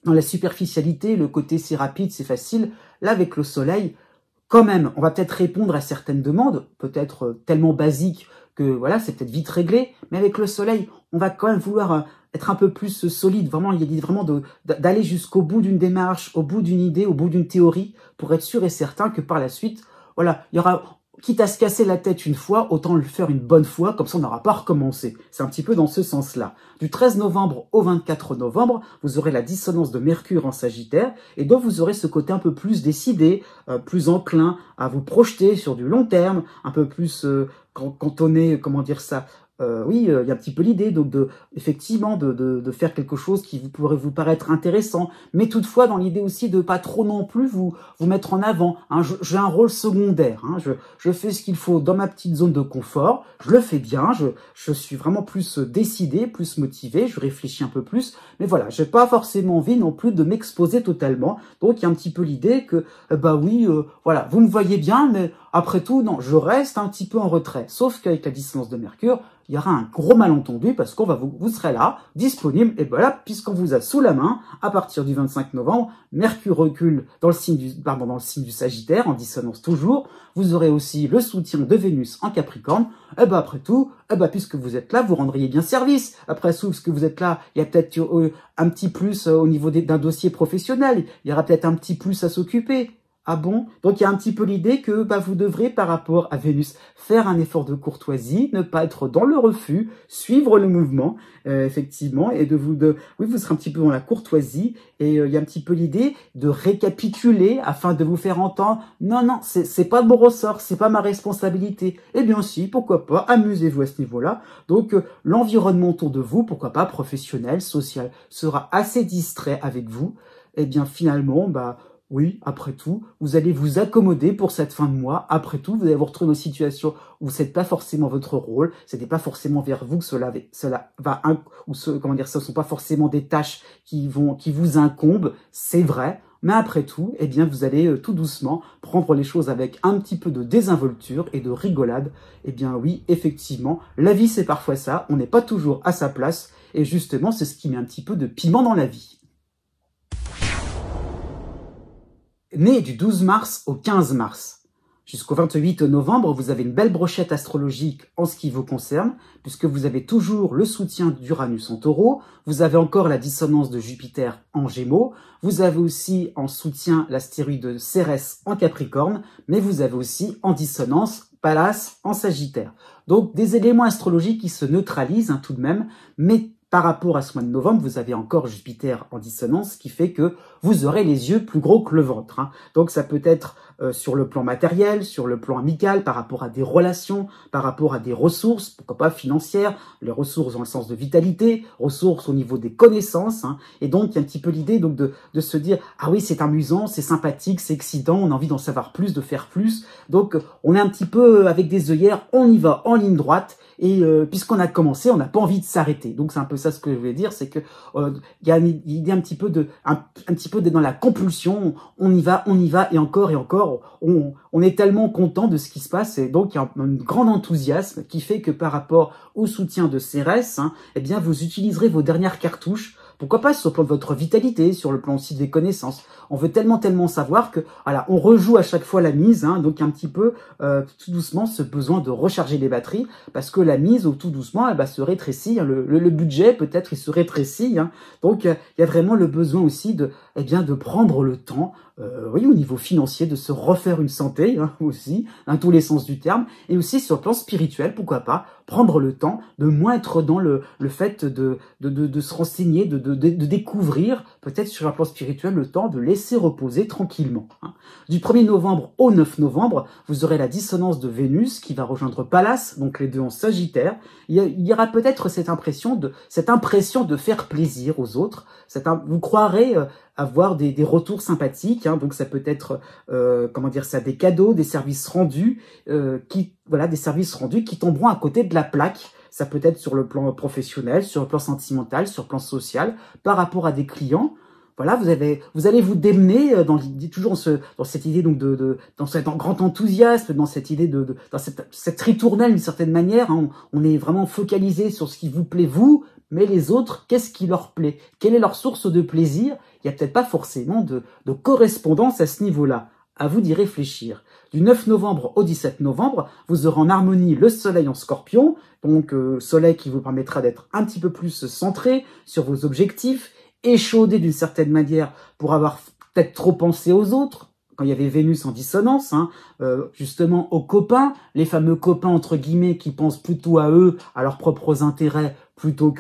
Speaker 1: dans la superficialité, le côté c'est rapide, c'est facile. Là, avec le soleil, quand même, on va peut-être répondre à certaines demandes, peut-être tellement basiques que voilà, c'est peut-être vite réglé. Mais avec le soleil, on va quand même vouloir être un peu plus solide. Vraiment, il y a l'idée vraiment d'aller jusqu'au bout d'une démarche, au bout d'une idée, au bout d'une théorie, pour être sûr et certain que par la suite, voilà, il y aura, quitte à se casser la tête une fois, autant le faire une bonne fois, comme ça on n'aura pas recommencé. C'est un petit peu dans ce sens-là. Du 13 novembre au 24 novembre, vous aurez la dissonance de Mercure en Sagittaire, et donc vous aurez ce côté un peu plus décidé, plus enclin à vous projeter sur du long terme, un peu plus cantonné, comment dire ça, oui, il y a un petit peu l'idée donc effectivement de faire quelque chose qui pourrait vous paraître intéressant, mais toutefois dans l'idée aussi de pas trop non plus vous mettre en avant. J'ai un rôle secondaire, je fais ce qu'il faut dans ma petite zone de confort, je le fais bien, je suis vraiment plus décidé, plus motivé, je réfléchis un peu plus, mais voilà, j'ai pas forcément envie non plus de m'exposer totalement. Donc il y a un petit peu l'idée que voilà, vous me voyez bien, mais après tout, non, je reste un petit peu en retrait. Sauf qu'avec la dissonance de Mercure, il y aura un gros malentendu parce qu'on vous serez là, disponible, et voilà, puisqu'on vous a sous la main, à partir du 25 novembre, Mercure recule dans le signe du Sagittaire, en dissonance toujours. Vous aurez aussi le soutien de Vénus en Capricorne. Après tout, puisque vous êtes là, vous rendriez bien service. Après tout, parce que vous êtes là, il y a peut-être un petit plus au niveau d'un dossier professionnel. Il y aura peut-être un petit plus à s'occuper. Ah bon? Donc il y a un petit peu l'idée que vous devrez, par rapport à Vénus, faire un effort de courtoisie, ne pas être dans le refus, suivre le mouvement, effectivement, et oui, vous serez un petit peu dans la courtoisie, et il y a un petit peu l'idée de récapituler afin de vous faire entendre, non, c'est pas de mon ressort, c'est pas ma responsabilité. Eh bien si, pourquoi pas, amusez-vous à ce niveau-là. Donc l'environnement autour de vous, pourquoi pas, professionnel, social, sera assez distrait avec vous. Eh bien finalement, oui, après tout, vous allez vous accommoder pour cette fin de mois. Après tout, vous allez vous retrouver dans une situation où c'est pas forcément votre rôle, c'était pas forcément vers vous que cela va, ce sont pas forcément des tâches qui vous incombent, c'est vrai. Mais après tout, eh bien, vous allez tout doucement prendre les choses avec un petit peu de désinvolture et de rigolade. Eh bien, oui, effectivement, la vie c'est parfois ça. On n'est pas toujours à sa place, et justement, c'est ce qui met un petit peu de piment dans la vie. Né du 12 mars au 15 mars. Jusqu'au 28 novembre, vous avez une belle brochette astrologique en ce qui vous concerne, puisque vous avez toujours le soutien d'Uranus en Taureau, vous avez encore la dissonance de Jupiter en Gémeaux, vous avez aussi en soutien l'astéroïde Cérès en Capricorne, mais vous avez aussi en dissonance Pallas en Sagittaire. Donc des éléments astrologiques qui se neutralisent tout de même, mais par rapport à ce mois de novembre, vous avez encore Jupiter en dissonance, ce qui fait que vous aurez les yeux plus gros que le ventre. Donc ça peut être sur le plan matériel, sur le plan amical, par rapport à des relations, par rapport à des ressources, pourquoi pas financières, les ressources dans le sens de vitalité, ressources au niveau des connaissances. Et donc il y a un petit peu l'idée donc de se dire « Ah oui, c'est amusant, c'est sympathique, c'est excitant, on a envie d'en savoir plus, de faire plus. » Donc on est un petit peu avec des œillères, on y va en ligne droite. Et puisqu'on a commencé, on n'a pas envie de s'arrêter. Donc c'est un peu ça ce que je voulais dire, c'est que il y a une idée un petit peu d'être dans la compulsion. On y va et encore et encore. On est tellement content de ce qui se passe et donc il y a un grand enthousiasme qui fait que par rapport au soutien de Cérès, eh bien vous utiliserez vos dernières cartouches. Pourquoi pas sur le plan de votre vitalité, sur le plan aussi des connaissances. On veut tellement savoir que voilà, on rejoue à chaque fois la mise, donc un petit peu tout doucement ce besoin de recharger les batteries, parce que la mise tout doucement elle va se rétrécir, le budget peut-être il se rétrécit, donc il y a vraiment le besoin aussi de prendre le temps, oui au niveau financier, de se refaire une santé aussi, dans tous les sens du terme, et aussi sur le plan spirituel, pourquoi pas prendre le temps de moins être dans le fait de se renseigner, de découvrir, peut-être sur un plan spirituel, le temps de laisser reposer tranquillement. Du 1er novembre au 9 novembre, vous aurez la dissonance de Vénus qui va rejoindre Pallas, donc les deux en Sagittaire. Il y aura peut-être cette impression de faire plaisir aux autres. Vous croirez avoir des retours sympathiques, donc ça peut être des cadeaux, des services rendus des services rendus qui tomberont à côté de la plaque. Ça peut être sur le plan professionnel, sur le plan sentimental, sur le plan social, par rapport à des clients. Voilà, vous allez vous démener toujours dans cette idée donc dans cet grand enthousiasme, dans cette idée dans cette ritournelle d'une certaine manière. On est vraiment focalisé sur ce qui vous plaît vous, mais les autres, qu'est-ce qui leur plaît? Quelle est leur source de plaisir? Il n'y a peut-être pas forcément de correspondance à ce niveau-là. À vous d'y réfléchir. Du 9 novembre au 17 novembre, vous aurez en harmonie le soleil en scorpion, donc soleil qui vous permettra d'être un petit peu plus centré sur vos objectifs, échaudé d'une certaine manière pour avoir peut-être trop pensé aux autres, quand il y avait Vénus en dissonance, justement aux copains, les fameux copains entre guillemets qui pensent plutôt à eux, à leurs propres intérêts, plutôt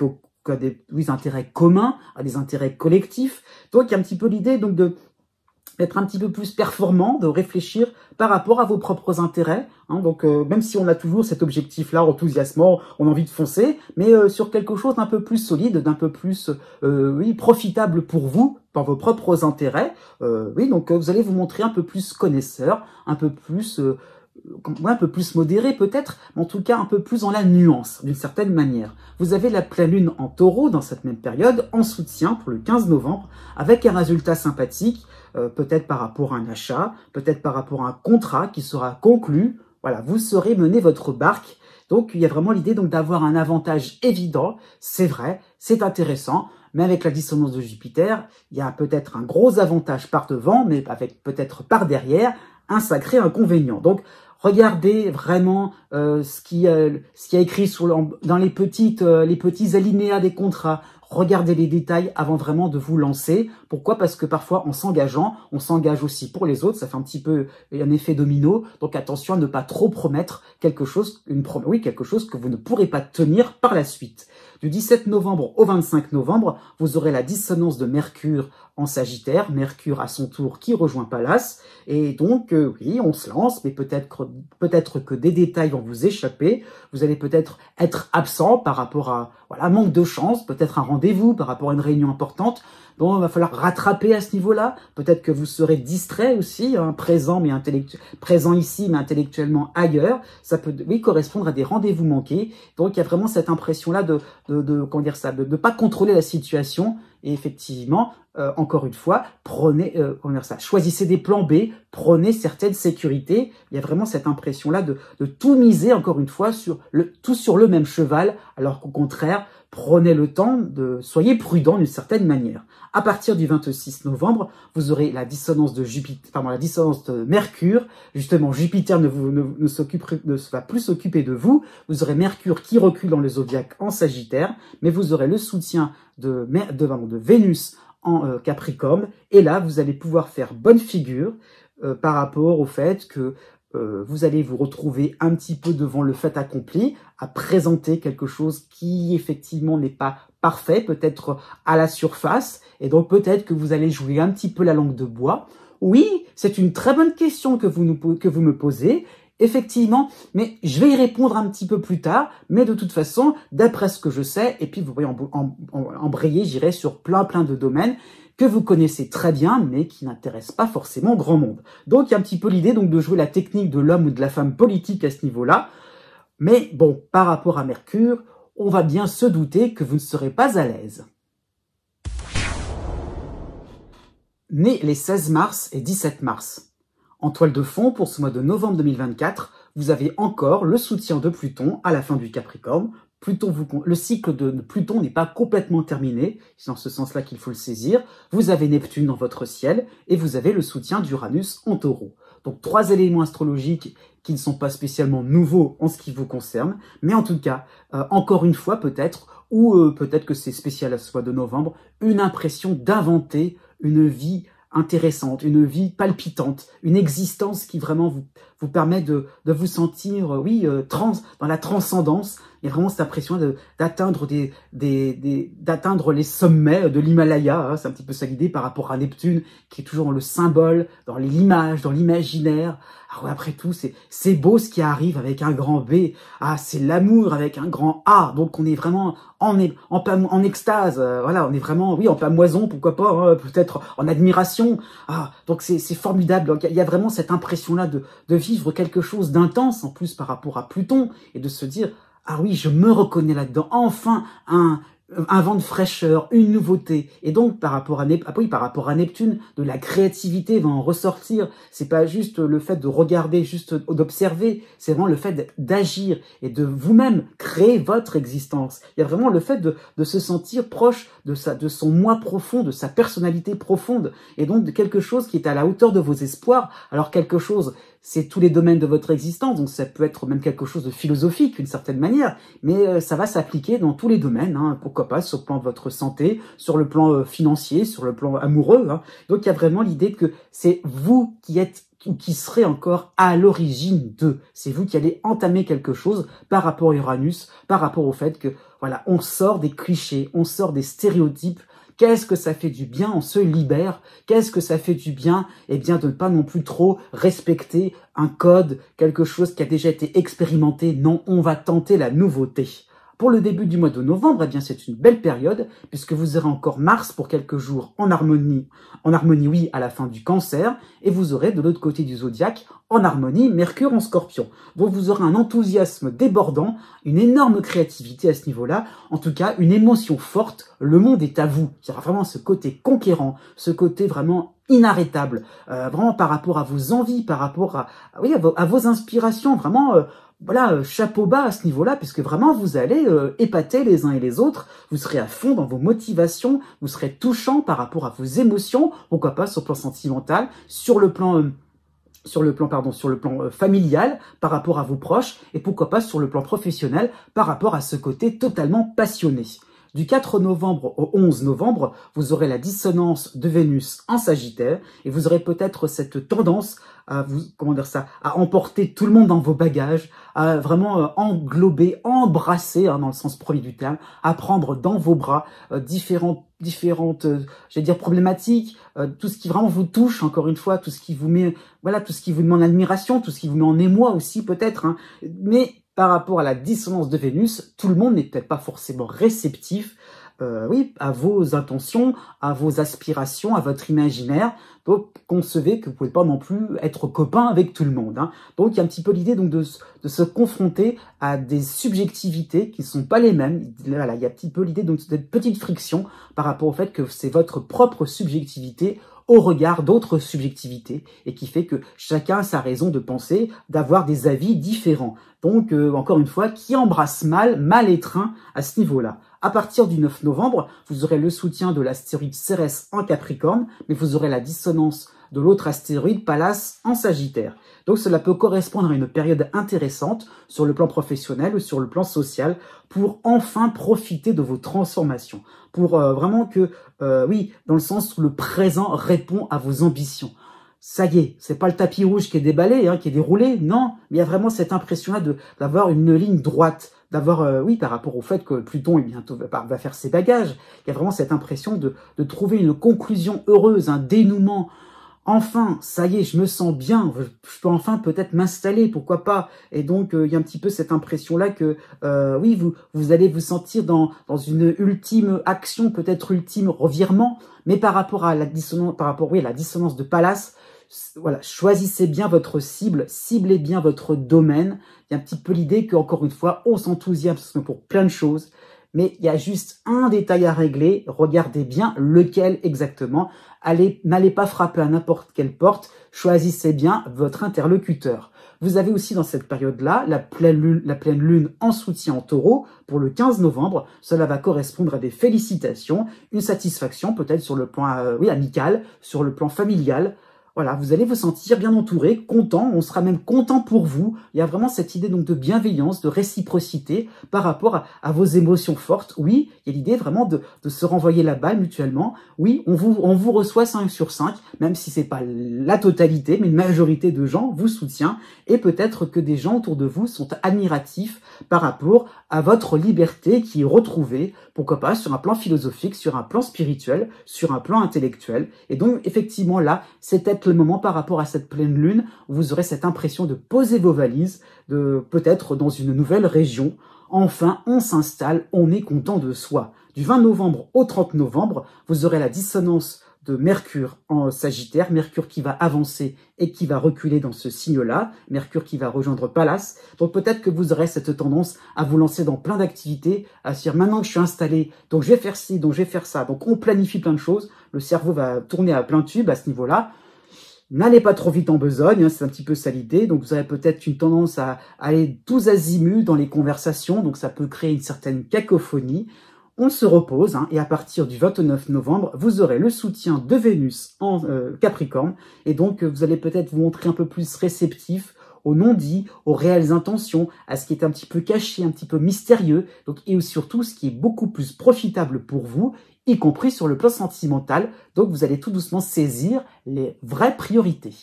Speaker 1: qu'à des intérêts communs, à des intérêts collectifs. Donc il y a un petit peu l'idée donc d'être un petit peu plus performant, de réfléchir par rapport à vos propres intérêts. Donc même si on a toujours cet objectif-là, enthousiasmant, on a envie de foncer, mais sur quelque chose d'un peu plus solide, d'un peu plus profitable pour vous, par vos propres intérêts. Donc vous allez vous montrer un peu plus connaisseur, un peu plus modéré peut-être, mais en tout cas un peu plus dans la nuance, d'une certaine manière. Vous avez la pleine lune en taureau dans cette même période, en soutien pour le 15 novembre, avec un résultat sympathique, peut-être par rapport à un achat, peut-être par rapport à un contrat qui sera conclu. Voilà, vous saurez mener votre barque. Donc il y a vraiment l'idée donc d'avoir un avantage évident, c'est vrai, c'est intéressant, mais avec la dissonance de Jupiter, il y a peut-être un gros avantage par devant, mais avec peut-être par derrière un sacré inconvénient. Donc regardez vraiment ce qui est écrit dans les petits alinéas des contrats. Regardez les détails avant vraiment de vous lancer. Pourquoi? Parce que parfois, en s'engageant, on s'engage aussi pour les autres. Ça fait un petit peu un effet domino. Donc attention à ne pas trop promettre quelque chose que vous ne pourrez pas tenir par la suite. Du 17 novembre au 25 novembre, vous aurez la dissonance de Mercure en Sagittaire, Mercure à son tour qui rejoint Pallas, et donc oui, on se lance, mais peut-être que des détails vont vous échapper, vous allez peut-être être absent par rapport à manque de chance, peut-être un rendez-vous par rapport à une réunion importante, donc il va falloir rattraper à ce niveau-là, peut-être que vous serez distrait aussi, présent ici mais intellectuellement ailleurs, ça peut correspondre à des rendez-vous manqués, donc il y a vraiment cette impression-là de pas contrôler la situation, et effectivement, encore une fois, prenez, comment dire ça, choisissez des plans B, prenez certaines sécurités. Il y a vraiment cette impression-là de tout miser, encore une fois, tout sur le même cheval, alors qu'au contraire, prenez le temps soyez prudent d'une certaine manière. À partir du 26 novembre, vous aurez la dissonance de Jupiter, pardon, la dissonance de Mercure. Justement, Jupiter ne va plus s'occuper de vous. Vous aurez Mercure qui recule dans le zodiaque en Sagittaire, mais vous aurez le soutien de Vénus en Capricorne. Et là, vous allez pouvoir faire bonne figure par rapport au fait que vous allez vous retrouver un petit peu devant le fait accompli, à présenter quelque chose qui effectivement n'est pas parfait, peut-être à la surface, et donc peut-être que vous allez jouer un petit peu la langue de bois. Oui, c'est une très bonne question que vous me posez, effectivement, mais je vais y répondre un petit peu plus tard, mais de toute façon, d'après ce que je sais, et puis vous voyez embrayer, j'irai sur plein de domaines, que vous connaissez très bien, mais qui n'intéressent pas forcément grand monde. Donc, il y a un petit peu l'idée donc de jouer la technique de l'homme ou de la femme politique à ce niveau-là. Mais bon, par rapport à Mercure, on va bien se douter que vous ne serez pas à l'aise. Né les 16 mars et 17 mars. En toile de fond, pour ce mois de novembre 2024, vous avez encore le soutien de Pluton à la fin du Capricorne. Le cycle de Pluton n'est pas complètement terminé, c'est dans ce sens-là qu'il faut le saisir. Vous avez Neptune dans votre ciel et vous avez le soutien d'Uranus en Taureau. Donc 3 éléments astrologiques qui ne sont pas spécialement nouveaux en ce qui vous concerne, mais en tout cas, encore une fois peut-être, ou peut-être que c'est spécial à ce mois de novembre, une impression d'inventer une vie intéressante, une vie palpitante, une existence qui vraiment vous permet de vous sentir, dans la transcendance. Il y a vraiment cette impression d'atteindre d'atteindre les sommets de l'Himalaya. Hein, c'est un petit peu ça l'idée par rapport à Neptune, qui est toujours le symbole, dans l'image, dans l'imaginaire. Alors après tout, c'est beau ce qui arrive avec un grand B. Ah, c'est l'amour avec un grand A. Donc on est vraiment en extase. Voilà, on est vraiment, oui, en pamoison, pourquoi pas, hein, peut-être en admiration. Ah, donc c'est formidable. Donc il y a vraiment cette impression-là de vivre quelque chose d'intense en plus par rapport à Pluton et de se dire, ah oui, je me reconnais là-dedans. Enfin, un vent de fraîcheur, une nouveauté. Et donc, par rapport à Neptune, de la créativité va en ressortir. C'est pas juste le fait de regarder, juste d'observer. C'est vraiment le fait d'agir et de vous-même créer votre existence. Il y a vraiment le fait de se sentir proche de son moi profond, de sa personnalité profonde. Et donc, de quelque chose qui est à la hauteur de vos espoirs. Alors, quelque chose, c'est tous les domaines de votre existence, donc ça peut être même quelque chose de philosophique d'une certaine manière, mais ça va s'appliquer dans tous les domaines, hein, pourquoi pas, sur le plan de votre santé, sur le plan financier, sur le plan amoureux. Hein. Donc il y a vraiment l'idée que c'est vous qui êtes ou qui serez encore à l'origine de. C'est vous qui allez entamer quelque chose par rapport à Uranus, par rapport au fait que, voilà, on sort des clichés, on sort des stéréotypes. Qu'est-ce que ça fait du bien, on se libère. Qu'est-ce que ça fait du bien? Eh bien, de ne pas non plus trop respecter un code, quelque chose qui a déjà été expérimenté. Non, on va tenter la nouveauté. Pour le début du mois de novembre, eh bien, c'est une belle période, puisque vous aurez encore Mars pour quelques jours en harmonie, oui, à la fin du Cancer, et vous aurez de l'autre côté du zodiaque, en harmonie, Mercure en Scorpion. Donc vous aurez un enthousiasme débordant, une énorme créativité à ce niveau-là, en tout cas, une émotion forte, le monde est à vous. Il y aura vraiment ce côté conquérant, ce côté vraiment inarrêtable, vraiment par rapport à vos envies, par rapport à vos inspirations, vraiment... Voilà, chapeau bas à ce niveau-là, puisque vraiment vous allez épater les uns et les autres, vous serez à fond dans vos motivations, vous serez touchant par rapport à vos émotions, pourquoi pas sur le plan sentimental, sur le plan familial, par rapport à vos proches, et pourquoi pas sur le plan professionnel, par rapport à ce côté totalement passionné. Du 4 novembre au 11 novembre, vous aurez la dissonance de Vénus en Sagittaire, et vous aurez peut-être cette tendance à à emporter tout le monde dans vos bagages, à vraiment englober, embrasser, hein, dans le sens premier du terme, à prendre dans vos bras différentes problématiques, tout ce qui vraiment vous touche, encore une fois, tout ce qui vous met, tout ce qui vous demande admiration, tout ce qui vous met en émoi aussi peut-être, hein, mais par rapport à la dissonance de Vénus, tout le monde n'est peut-être pas forcément réceptif oui, à vos intentions, à vos aspirations, à votre imaginaire. Donc, concevez que vous pouvez pas non plus être copain avec tout le monde. Hein. Donc, il y a un petit peu l'idée donc de se confronter à des subjectivités qui ne sont pas les mêmes. Voilà, il y a un petit peu l'idée donc cette petite friction par rapport au fait que c'est votre propre subjectivité au regard d'autres subjectivités et qui fait que chacun a sa raison de penser, d'avoir des avis différents. Donc, encore une fois, qui embrasse mal étreint à ce niveau-là. À partir du 9 novembre, vous aurez le soutien de l'astéroïde Cérès en Capricorne, mais vous aurez la dissonance de l'autre astéroïde Pallas en Sagittaire. Donc cela peut correspondre à une période intéressante sur le plan professionnel ou sur le plan social pour enfin profiter de vos transformations. Pour vraiment que, oui, dans le sens où le présent répond à vos ambitions. Ça y est, c'est pas le tapis rouge qui est déballé, hein, qui est déroulé, non, mais il y a vraiment cette impression-là d'avoir une ligne droite, d'avoir, oui, par rapport au fait que Pluton bientôt va faire ses bagages, il y a vraiment cette impression de trouver une conclusion heureuse, un dénouement. Enfin, ça y est, je me sens bien, je peux enfin peut-être m'installer, pourquoi pas. Et donc, il y a un petit peu cette impression-là que, oui, vous allez vous sentir dans une ultime action, peut-être ultime revirement, mais par rapport à la dissonance, oui, à la dissonance de Pallas, voilà, choisissez bien votre cible, ciblez bien votre domaine. Il y a un petit peu l'idée qu'encore une fois, on s'enthousiasme pour plein de choses, mais il y a juste un détail à régler. Regardez bien lequel exactement. N'allez pas frapper à n'importe quelle porte. Choisissez bien votre interlocuteur. Vous avez aussi dans cette période-là la pleine lune en soutien en Taureau pour le 15 novembre. Cela va correspondre à des félicitations, une satisfaction peut-être sur le plan oui, amical, sur le plan familial. Voilà, vous allez vous sentir bien entouré, content, on sera même content pour vous. Il y a vraiment cette idée donc de bienveillance, de réciprocité par rapport à vos émotions fortes. Oui, il y a l'idée vraiment de se renvoyer la balle mutuellement. Oui, on vous reçoit 5 sur 5, même si c'est pas la totalité, mais une majorité de gens vous soutient. Et peut-être que des gens autour de vous sont admiratifs par rapport à votre liberté qui est retrouvée, pourquoi pas, sur un plan philosophique, sur un plan spirituel, sur un plan intellectuel. Et donc, effectivement, là, c'est peut-être le moment par rapport à cette pleine lune où vous aurez cette impression de poser vos valises, de peut-être dans une nouvelle région. Enfin, on s'installe, on est content de soi. Du 20 novembre au 30 novembre, vous aurez la dissonance de Mercure en Sagittaire, Mercure qui va avancer et qui va reculer dans ce signe-là, Mercure qui va rejoindre Pallas. Donc peut-être que vous aurez cette tendance à vous lancer dans plein d'activités, à se dire maintenant que je suis installé, donc je vais faire ci, donc je vais faire ça. Donc on planifie plein de choses, le cerveau va tourner à plein tube à ce niveau-là. N'allez pas trop vite en besogne, hein, c'est un petit peu ça l'idée. Donc vous avez peut-être une tendance à aller tous azimuts dans les conversations, donc ça peut créer une certaine cacophonie. On se repose, hein, et à partir du 29 novembre, vous aurez le soutien de Vénus en Capricorne, et donc vous allez peut-être vous montrer un peu plus réceptif aux non-dits, aux réelles intentions, à ce qui est un petit peu caché, un petit peu mystérieux, donc, et surtout ce qui est beaucoup plus profitable pour vous, y compris sur le plan sentimental. Donc vous allez tout doucement saisir les vraies priorités.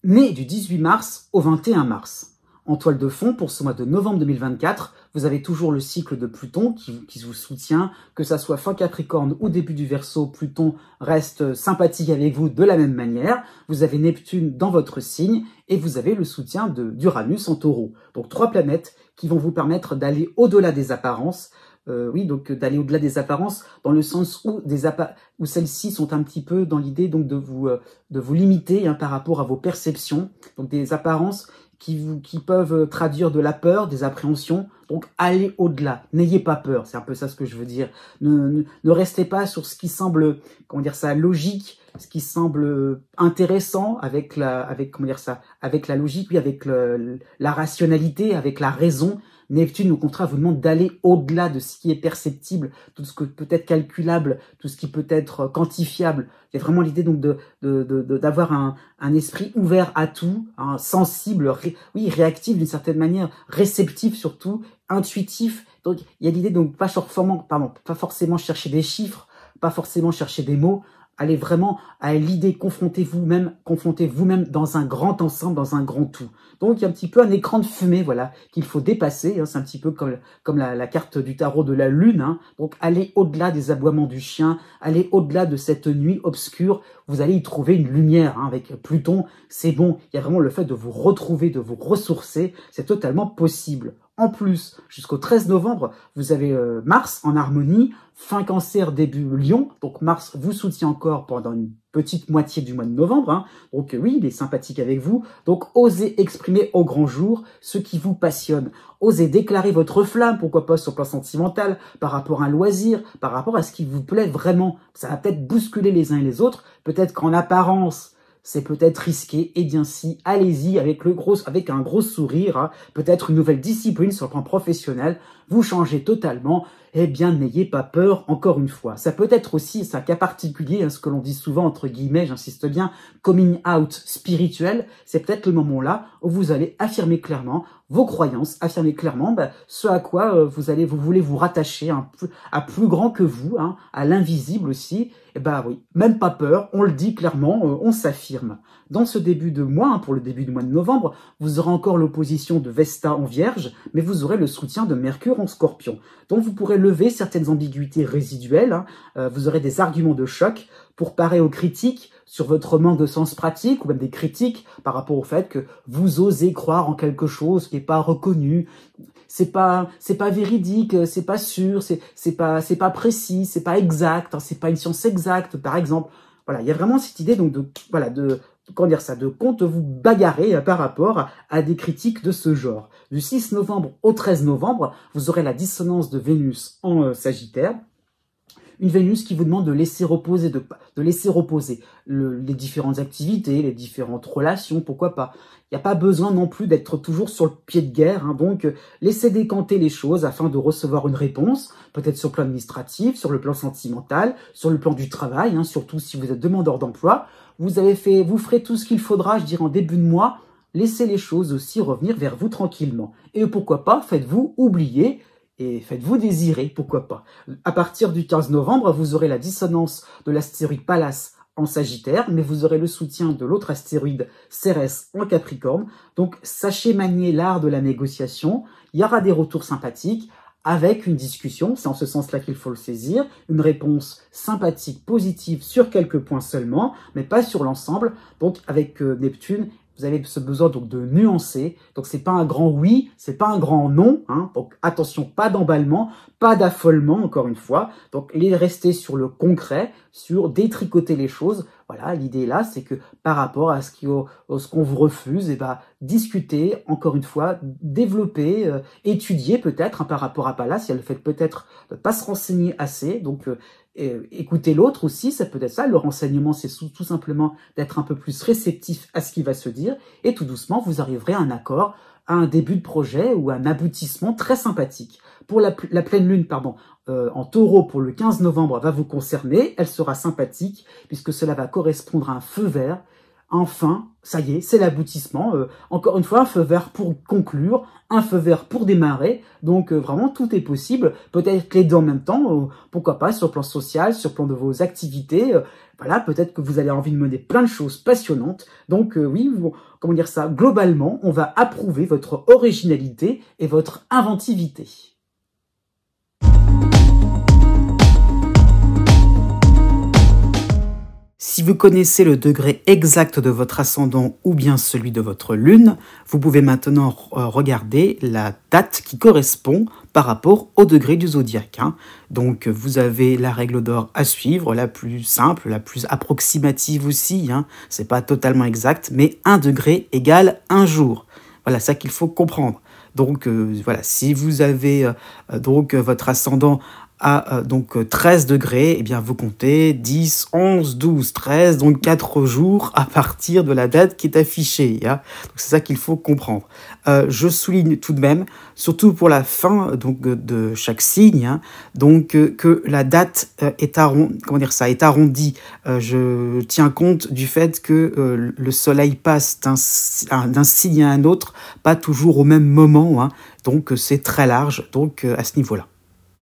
Speaker 1: Né du 18 mars au 21 mars. En toile de fond, pour ce mois de novembre 2024, vous avez toujours le cycle de Pluton qui vous soutient, que ça soit fin Capricorne ou début du Verseau, Pluton reste sympathique avec vous de la même manière. Vous avez Neptune dans votre signe et vous avez le soutien d'Uranus en Taureau. Donc 3 planètes qui vont vous permettre d'aller au-delà des apparences. Oui, donc d'aller au-delà des apparences dans le sens où celles-ci sont un petit peu dans l'idée donc de vous limiter, hein, par rapport à vos perceptions. Donc des apparences qui peuvent traduire de la peur, des appréhensions. Donc allez au-delà, n'ayez pas peur, c'est un peu ça ce que je veux dire. Ne restez pas sur ce qui semble, comment dire ça, logique, ce qui semble intéressant avec la logique, oui, avec la rationalité, avec la raison. Neptune, au contraire, vous demande d'aller au-delà de ce qui est perceptible, tout ce que peut être calculable, tout ce qui peut être quantifiable. Il y a vraiment l'idée donc d'avoir un esprit ouvert à tout, hein, sensible, réactif d'une certaine manière, réceptif surtout, intuitif. Donc il y a l'idée donc pas forcément chercher des chiffres, pas forcément chercher des mots. Allez vraiment à l'idée, confrontez vous-même dans un grand ensemble, dans un grand tout. Donc il y a un petit peu un écran de fumée, voilà, qu'il faut dépasser, hein, c'est un petit peu comme la carte du tarot de la lune, hein. Donc allez au-delà des aboiements du chien, allez au-delà de cette nuit obscure, vous allez y trouver une lumière, hein, avec Pluton, c'est bon, il y a vraiment le fait de vous retrouver, de vous ressourcer, c'est totalement possible. En plus, jusqu'au 13 novembre, vous avez Mars en harmonie, fin Cancer, début Lion. Donc Mars vous soutient encore pendant une petite moitié du mois de novembre. Hein. Donc oui, il est sympathique avec vous. Donc osez exprimer au grand jour ce qui vous passionne. Osez déclarer votre flamme, pourquoi pas sur le plan sentimental, par rapport à un loisir, par rapport à ce qui vous plaît vraiment. Ça va peut-être bousculer les uns et les autres. Peut-être qu'en apparence, c'est peut-être risqué, et bien si, allez-y avec un gros sourire, hein, peut-être une nouvelle discipline sur le plan professionnel, vous changez totalement, eh bien n'ayez pas peur, encore une fois. Ça peut être aussi, c'est un cas particulier, hein, ce que l'on dit souvent, entre guillemets, j'insiste bien, coming out spirituel, c'est peut-être le moment là où vous allez affirmer clairement vos croyances, affirmer clairement ce à quoi vous voulez vous rattacher à plus grand que vous, hein, à l'invisible aussi. Et oui, même pas peur, on le dit clairement, on s'affirme. Dans ce début de mois, hein, pour le début du mois de novembre, vous aurez encore l'opposition de Vesta en Vierge, mais vous aurez le soutien de Mercure en Scorpion. Donc vous pourrez lever certaines ambiguïtés résiduelles, hein, vous aurez des arguments de choc pour parer aux critiques sur votre manque de sens pratique, ou même des critiques par rapport au fait que vous osez croire en quelque chose qui n'est pas reconnu. C'est pas véridique, c'est pas sûr, c'est pas précis, c'est pas exact, hein, c'est pas une science exacte, par exemple. Voilà, il y a vraiment cette idée donc de compte vous bagarrer par rapport à des critiques de ce genre. Du 6 novembre au 13 novembre, vous aurez la dissonance de Vénus en Sagittaire. Une Vénus qui vous demande de laisser reposer, les différentes activités, les différentes relations, pourquoi pas. Il n'y a pas besoin non plus d'être toujours sur le pied de guerre, hein, donc laissez décanter les choses afin de recevoir une réponse, peut-être sur le plan administratif, sur le plan sentimental, sur le plan du travail, hein, surtout si vous êtes demandeur d'emploi. Vous ferez tout ce qu'il faudra, je dirais, en début de mois. Laissez les choses aussi revenir vers vous tranquillement. Et pourquoi pas, faites-vous oublier et faites-vous désirer, pourquoi pas. À partir du 15 novembre, vous aurez la dissonance de l'astéroïde Pallas en Sagittaire, mais vous aurez le soutien de l'autre astéroïde Cérès en Capricorne. Donc, sachez manier l'art de la négociation. Il y aura des retours sympathiques avec une discussion, c'est en ce sens-là qu'il faut le saisir, une réponse sympathique, positive sur quelques points seulement, mais pas sur l'ensemble. Donc, avec Neptune, vous avez ce besoin donc de nuancer. Donc c'est pas un grand oui, c'est pas un grand non. Hein. Donc attention, pas d'emballement, pas d'affolement encore une fois. Donc rester sur le concret, sur détricoter les choses. Voilà, l'idée là, c'est que par rapport à ce qu'on vous refuse, discuter encore une fois, développer, étudier peut-être par rapport à Pallas. Il y a le fait peut-être de pas se renseigner assez. Donc écouter l'autre aussi, ça peut être ça. Le renseignement, c'est tout simplement d'être un peu plus réceptif à ce qui va se dire. Et tout doucement, vous arriverez à un accord, à un début de projet ou à un aboutissement très sympathique. Pour la pleine lune, en Taureau pour le 15 novembre va vous concerner. Elle sera sympathique puisque cela va correspondre à un feu vert. Enfin, ça y est, c'est l'aboutissement. Encore une fois, un feu vert pour conclure, un feu vert pour démarrer. Donc vraiment, tout est possible. Peut-être les deux en même temps. Pourquoi pas sur le plan social, sur le plan de vos activités. Voilà, peut-être que vous avez envie de mener plein de choses passionnantes. Donc oui, globalement, on va approuver votre originalité et votre inventivité. Si vous connaissez le degré exact de votre ascendant ou bien celui de votre lune, vous pouvez maintenant regarder la date qui correspond par rapport au degré du zodiaque. Donc vous avez la règle d'or à suivre, la plus simple, la plus approximative aussi. C'est pas totalement exact, mais 1 degré égale 1 jour. Voilà, ça qu'il faut comprendre. Donc voilà, si vous avez votre ascendant à 13 degrés, eh bien vous comptez 10, 11, 12, 13, donc 4 jours à partir de la date qui est affichée. Donc c'est ça qu'il faut comprendre. Je souligne tout de même, surtout pour la fin de chaque signe, que la date est arrondie. Je tiens compte du fait que le soleil passe d'un signe à un autre, pas toujours au même moment. Donc c'est très large à ce niveau-là.